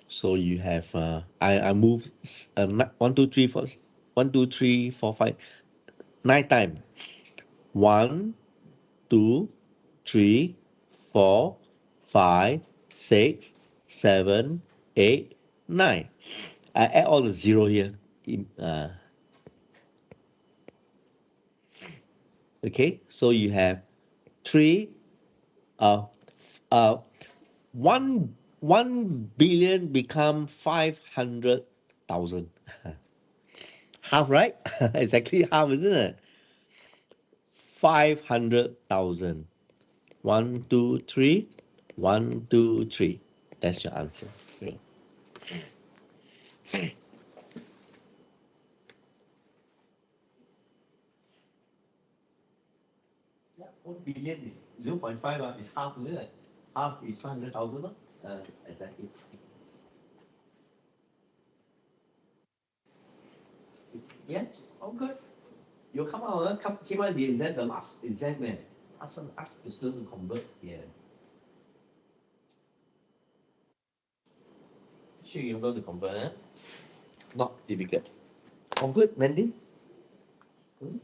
So you have I move 1, 2, 3, 4, 1, 2, 3, 4, 5, 9 times. 1, 2, 3, 4, 5, 6, 7, 8, 9. I add all the zero here. Okay, so you have 3, uh, uh, 1 billion become 500,000. Half, right? Exactly half, isn't it? 500,000. 1, 2, 3. 1, 2, 3. That's your answer. Yeah. 1 billion is 0.5, is half, isn't it? Half is 500,000. Exactly. Yeah, all good. You come out, came out the exam, the last exam, man. Ask the student to convert. Yeah. Sure, you're going to convert, Not difficult. All good, Mandy? Hmm?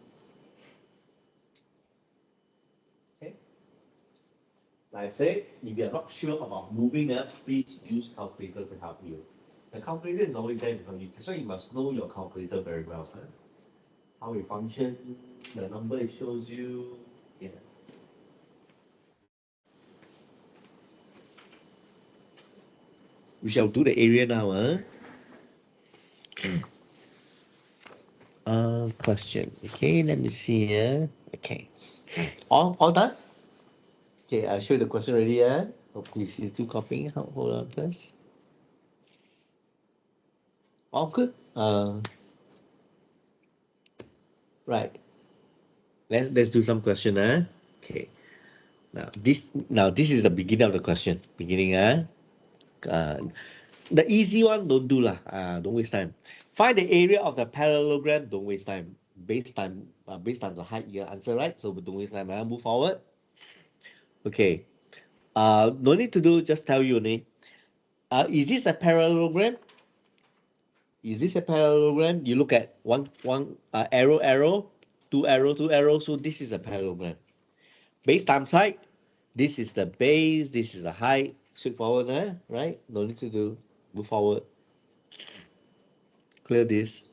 Like I said, if you're not sure about moving, please use calculator to help you. The calculator is always there for you. That's why you must know your calculator very well, sir. How it functions, the number it shows you. Yeah. We shall do the area now, question. Okay, let me see here. Okay. All done? Okay, I'll show you the question already, Hopefully she's still copying. Hold on first. All good? Right. Let's do some question, Okay. Now this is the beginning of the question. Beginning, the easy one don't do lah. Don't waste time. Find the area of the parallelogram. Don't waste time. Based on the height, you answer right. So don't waste time. Move forward. Okay. No need to do. Just tell you only. Is this a parallelogram? Is this a parallelogram? You look at one arrow, two arrow. So this is a parallelogram. Base times height. This is the base. This is the height. Straightforward, right? No need to do. Move forward. Clear this.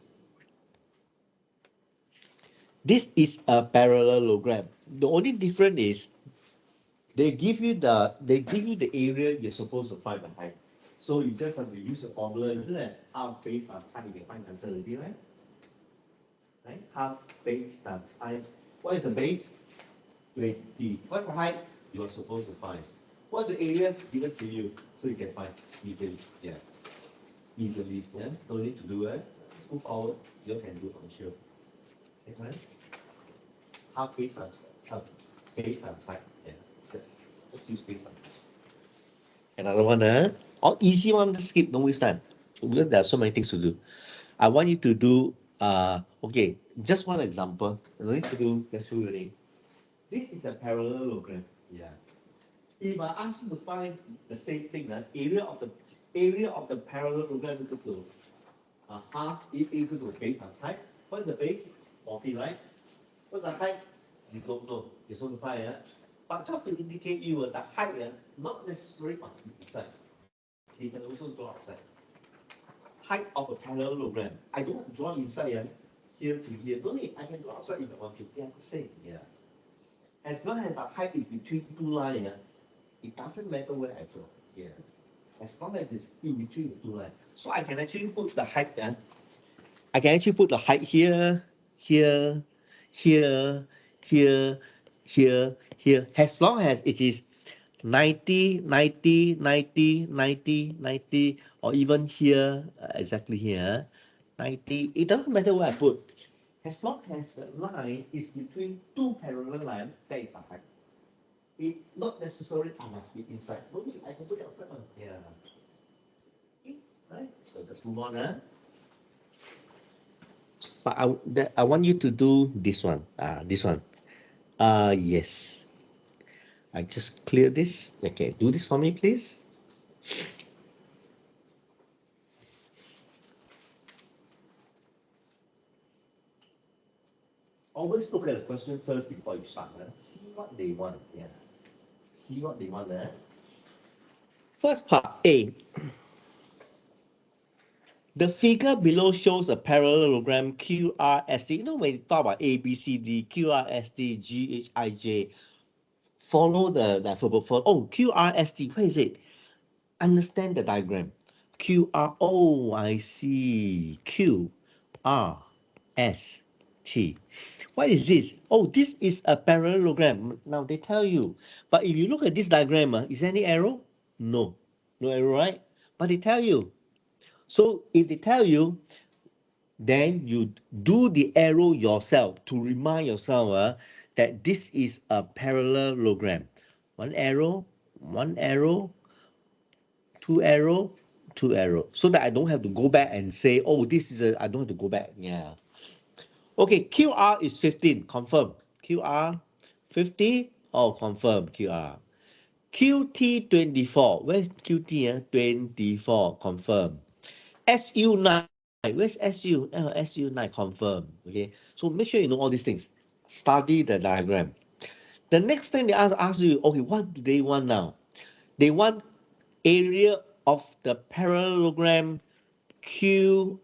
This is a parallelogram. The only difference is they give you the area you're supposed to find the height. So you just have to use the formula, isn't it? Half base times height, you can find the answer already, right? Right? Half base times height. What is the base? 20. What's the height? You are supposed to find. What's the area given to you? So you can find easily. Yeah. Easily. Yeah. No need to do it. Let's move forward. You can do it, I'm sure. Okay, right? Half base times height. Yeah. Let's use base times. Another one, or easy one, just skip, don't waste time. Because there are so many things to do. I want you to do, okay, just one example. No need to do, let's show you again. This is a parallelogram. Yeah. If I ask you to find the same thing, area of the parallelogram equal to half equal to base times height. What's the base? 40, right? What's the height? You don't know. You're supposed to find, but just to indicate you the height, not necessarily must be inside. You can also draw outside. Height of a parallelogram. I don't want to draw inside, here to here. Don't need. I can draw outside if I want to. Yeah, the same. Yeah. As long as the height is between two lines, it doesn't matter where I draw. Yeah. As long as it's in between the two lines. So I can actually put the height, I can actually put the height here, here, here, here, here. As long as it is 90, 90, 90, 90, 90, or even here, exactly here, 90. It doesn't matter where I put. As long as the line is between two parallel lines, that is the height. It not necessarily I must be inside. No need, I can put it outside. Yeah. Okay, right? So just move on. But I want you to do this one. This one. Yes. I just clear this. Okay, do this for me, please. Always look at the question first before you start. See what they want. Yeah. See what they want. First part A. The figure below shows a parallelogram QRST. You know, when you talk about A, B, C, D, QRST, GHIJ, follow the alphabet. Oh, QRST, where is it? Understand the diagram. QR, oh, I see. QRST. What is this? Oh, this is a parallelogram. Now they tell you. But if you look at this diagram, is there any arrow? No. No arrow, right? But they tell you. So if they tell you, then you do the arrow yourself to remind yourself that this is a parallelogram. One arrow, two arrow, two arrow. So that I don't have to go back and say, oh, this is I don't have to go back. Yeah. Okay, QR is 15, confirm. QR 50, oh, confirm QR. QT 24, where's QT? 24, confirm. SU 9, where's SU? SU 9, confirm. Okay, so make sure you know all these things. Study the diagram. The next thing they ask you, okay, what do they want now? They want area of the parallelogram QRST.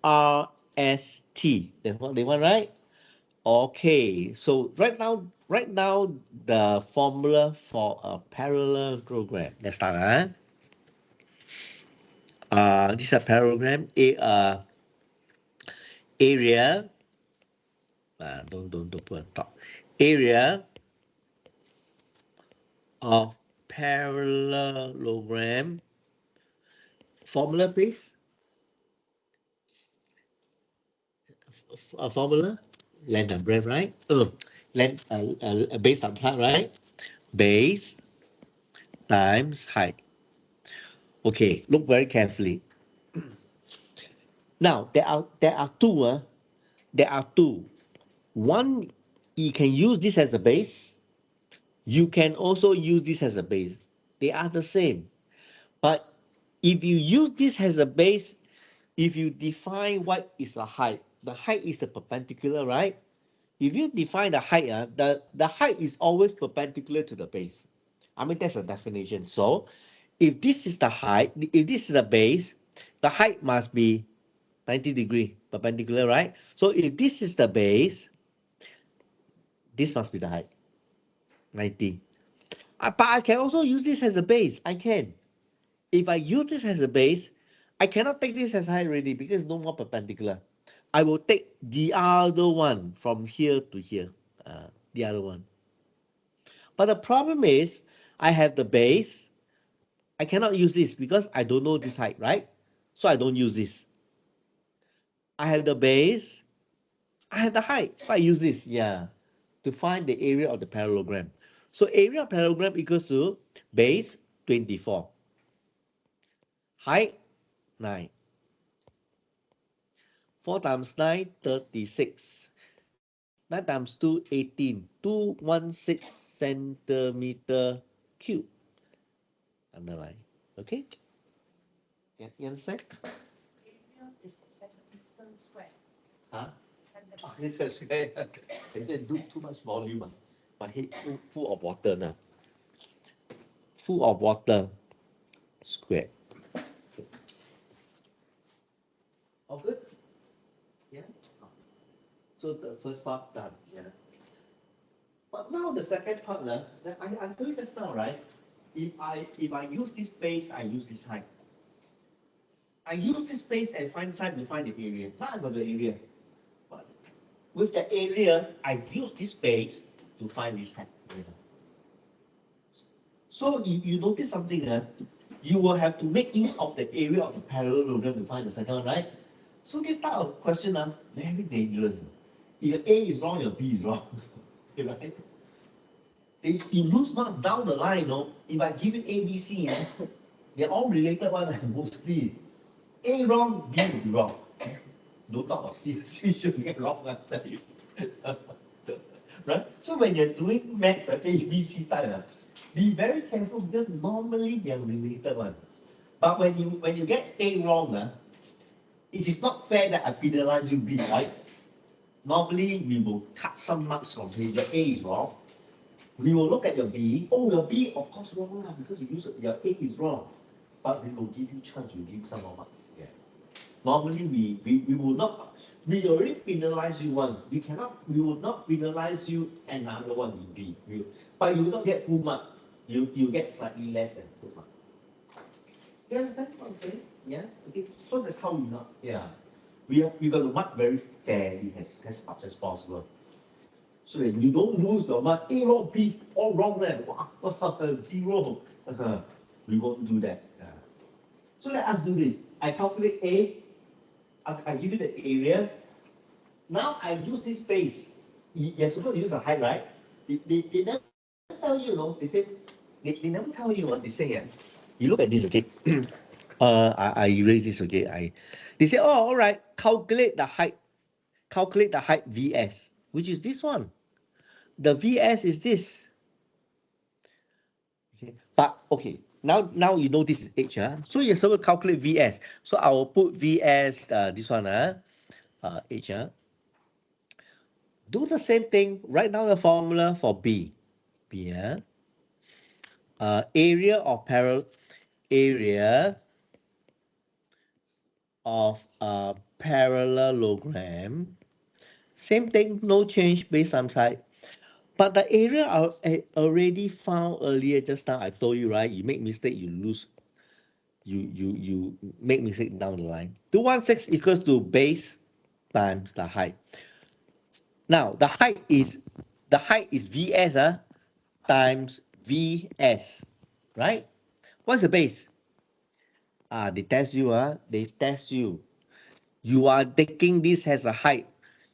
That's what they want, right? Okay, so right now the formula for a parallelogram. Let's start. This is a parallelogram. Area. Don't put on top. Area of parallelogram. Formula, please. Formula. Length and breadth, right? Length, base times height, right? Base times height. Okay, look very carefully. Now there are two. There are two. One, you can use this as a base. You can also use this as a base. They are the same. But if you use this as a base, if you define what is the height is the perpendicular, right? If you define the height, the height is always perpendicular to the base. I mean, that's a definition. So if this is the height, if this is the base, the height must be 90 degree perpendicular, right? So if this is the base, this must be the height, 90. But I can also use this as a base. I can. If I use this as a base, I cannot take this as height already because it's no more perpendicular. I will take the other one from here to here, the other one. But the problem is, I have the base. I cannot use this because I don't know this height, right? So I don't use this. I have the base. I have the height. So I use this, yeah, to find the area of the parallelogram. So area of parallelogram equals to base 24, height 9. 4 times 9, 36. 9 times 2, 18. 216 centimeter cube. Underline. Okay? Yeah, you understand? Area is centimeter square. Huh? Oh, this is square. They said do too much volume. My head full of water now. Full of water. Square. All good? Yeah? So the first part done. Yeah. But now the second part, I told you just now, right? If I use this base, I use this height. I use this base and find side to find the area. Now I got the area. But with the area, I use this base to find this height. So if you notice something, you will have to make use of the area of the parallelogram to find the second one, right? So this type of question, very dangerous. If your A is wrong, your B is wrong. Right? If you lose marks down the line, if I give you A, B, C, they're all related one, mostly. A wrong, B will be wrong. Don't talk about C, C should get wrong, I tell you. Right? So when you're doing maths, A, B, C type, be very careful because normally they are related one. But when you get A wrong, it is not fair that I penalize you B, right? Normally we will cut some marks from here. Your A is wrong. We will look at your B. Oh, your B, of course, wrong because you use your A is wrong. But we will give you chance, we give some more marks. Yeah. Normally, we will not, we already penalize you once. We will not penalize you another one in B. But you will not get full mark. You get slightly less than full mark. You understand what I'm saying? Yeah? Okay. So that's how we not, yeah. We got to mark very fairly as much as possible. So that you don't lose your mark. A wrong, B all wrong there. Zero. We won't do that. So let us do this. I calculate A. I give you the area. Now I use this base. You're supposed to use a height, right? They never tell you, they say, they never tell you what they say. You look at this, okay? I erase this, okay? They say, oh, all right, calculate the height. Calculate the height VS, which is this one. The VS is this. Okay. But okay, now you know this is H, so you're supposed to calculate VS. So I will put VS, this one, H. Do the same thing, write down the formula for B. here. Area of a parallelogram. Same thing, no change base sum side. But the area I already found earlier just now, I told you, right? You make mistake, you lose. You make mistake down the line. 216 equals to base times the height. Now the height is Vs times Vs, right? What's the base? They test you, they test you. You are taking this as a height.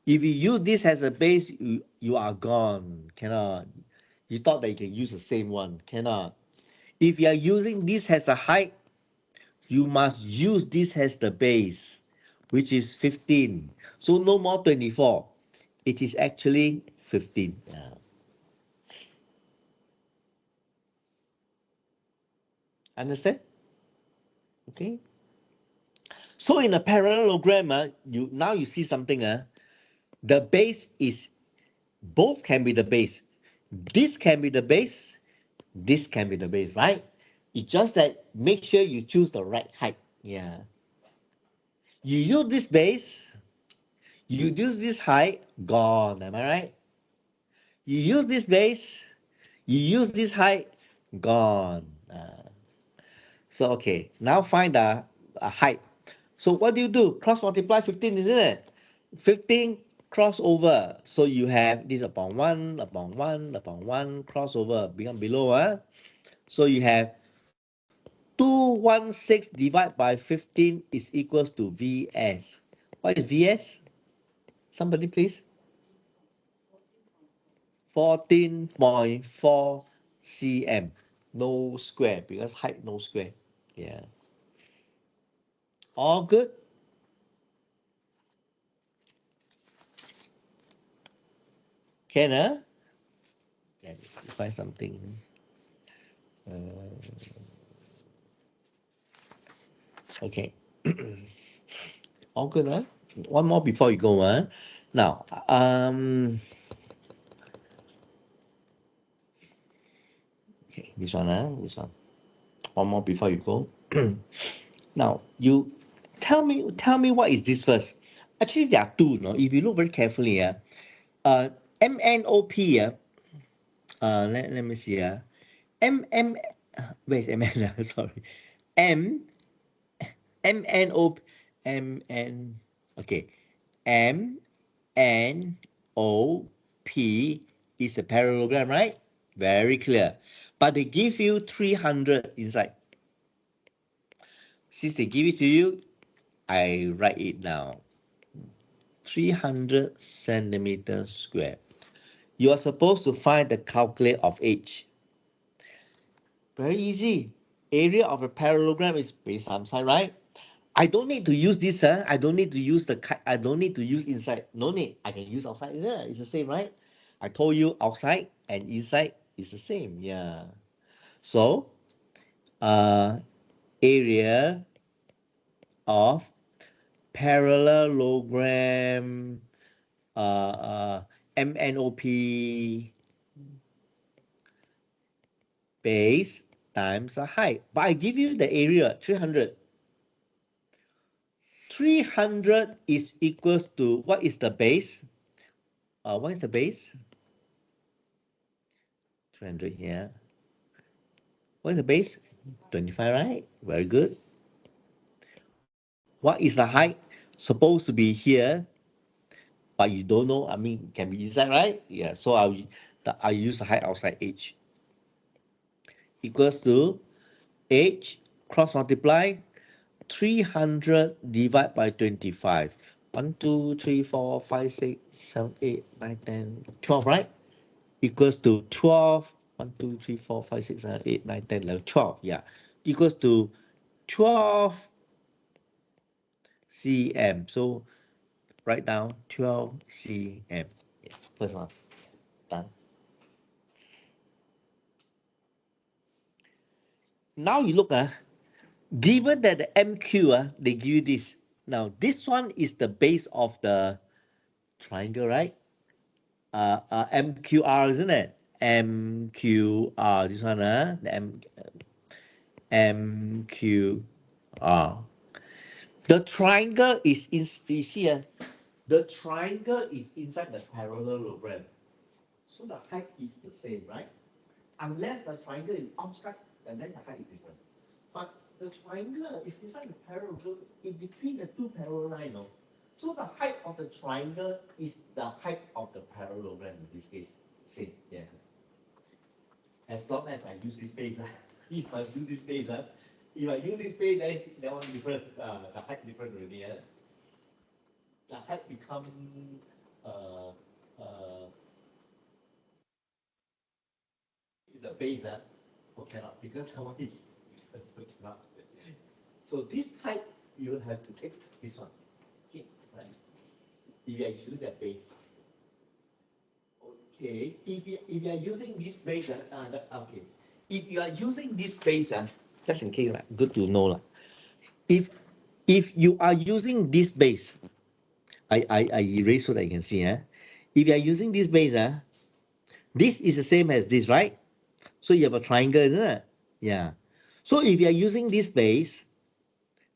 If you use this as a base, you are gone. Cannot. You thought that you can use the same one. Cannot. If you are using this as a height, you must use this as the base, which is 15. So no more 24. It is actually 15. Yeah. Understand? Okay. So in a parallelogram, you see something. The base is, both can be the base. This can be the base. This can be the base, right? It's just that make sure you choose the right height. Yeah. You use this base, you use this height, gone. Am I right? You use this base, you use this height, gone. So okay, now find the height. So what do? Cross multiply 15, isn't it? 15 crossover. So you have this upon 1, upon 1, upon 1, crossover, become below. So you have 216 divided by 15 is equals to Vs. What is Vs? Somebody please. 14.4 cm. No square because height no square. Yeah. All good? Can, huh? Let me find something. Okay. All good, huh? One more before you go, huh? Now, okay, this one, this one. One more before you go. Now, you tell me what is this first. Actually, there are two, no? If you look very carefully, MNOP, let me see, where's MN? Sorry. MNO, MN, okay. MNOP is a parallelogram, right? Very clear. But they give you 300 inside. Since they give it to you, I write it down. 300 centimeters square. You are supposed to find the calculate of H. Very easy. Area of a parallelogram is base sum side, right? I don't need to use this, I don't need to use I don't need to use inside. No need. I can use outside. Yeah, it's the same, right? I told you outside and inside is the same. Yeah. So, area of parallelogram, MNOP base times the height. But I give you the area, 300. 300 is equals to, what is the base? What is the base? 300 here. What is the base? 25, right? Very good. What is the height? Supposed to be here, but you don't know. I mean, can be inside, right? Yeah. So I use the height outside H equals to H cross multiply 300 divided by 25. 1, 2, 3, 4, 5, 6, 7, 8, 9, 10, 12, right? Equals to 12. 1, 2, 3, 4, 5, 6, 7, 8, 9, 10, 11, 12. Yeah. Equals to 12 cm. So write down 12 cm. Yeah, first one. Done. Now you look, given that the MQ, they give you this. Now, this one is the base of the triangle, right? MQR, isn't it? MQR. This one, the MQR. The triangle is in, you see, the triangle is inside the parallelogram. So the height is the same, right? Unless the triangle is outside, and then the height is different. But the triangle is inside the parallelogram, in between the two parallel lines, no? So the height of the triangle is the height of the parallelogram in this case. Same, yeah. As long as I use this base, if I do this base, if I use this base, then that one different, the height different already. The height become the base, cannot, because that one is cannot. So this height you have to take this one. Okay, right? If you are using that base. Okay, if you are using this base, okay. If you are using this base, just in case, good to know. If you are using this base, I erase so that you can see. If you are using this base, this is the same as this, right? So you have a triangle, isn't it? Yeah. So if you are using this base,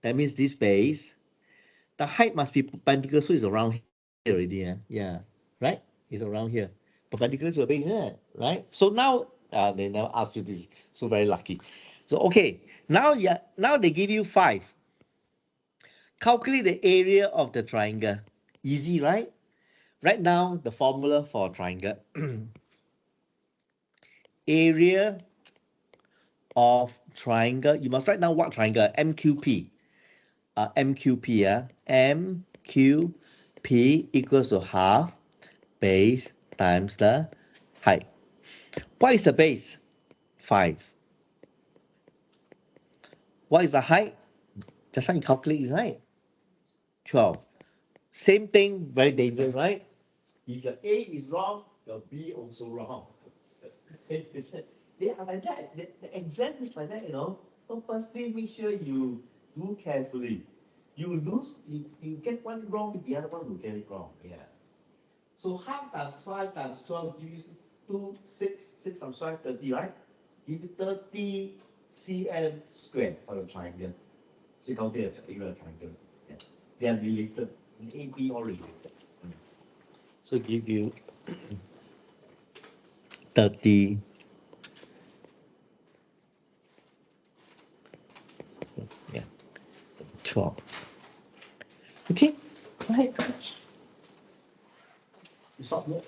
that means this base, the height must be perpendicular, so it's around here already. Yeah, right? It's around here. Perpendicular to the base, isn't it? Right? So now, they never ask you this, so very lucky. So, okay, now, now they give you 5. Calculate the area of the triangle. Easy, right? Write down the formula for a triangle. Area of triangle. You must write down what triangle? MQP. MQP. MQP equals to half base times the height. What is the base? 5. What is the height? Just how you calculate, right? 12. Same thing, very dangerous, right? If your A is wrong, your B also wrong. They are like that. The exam is like that, So firstly, make sure you do carefully. You get one wrong, the other one will get it wrong. Yeah. So half times 5 times 12 gives you 6 times 5, 30, right? Give you 30 cm squared for the triangle. So you calculate the area of the triangle. Yeah. They are related. A, B all related. So give you 30. Yeah. 12. Okay. Right. You stop here.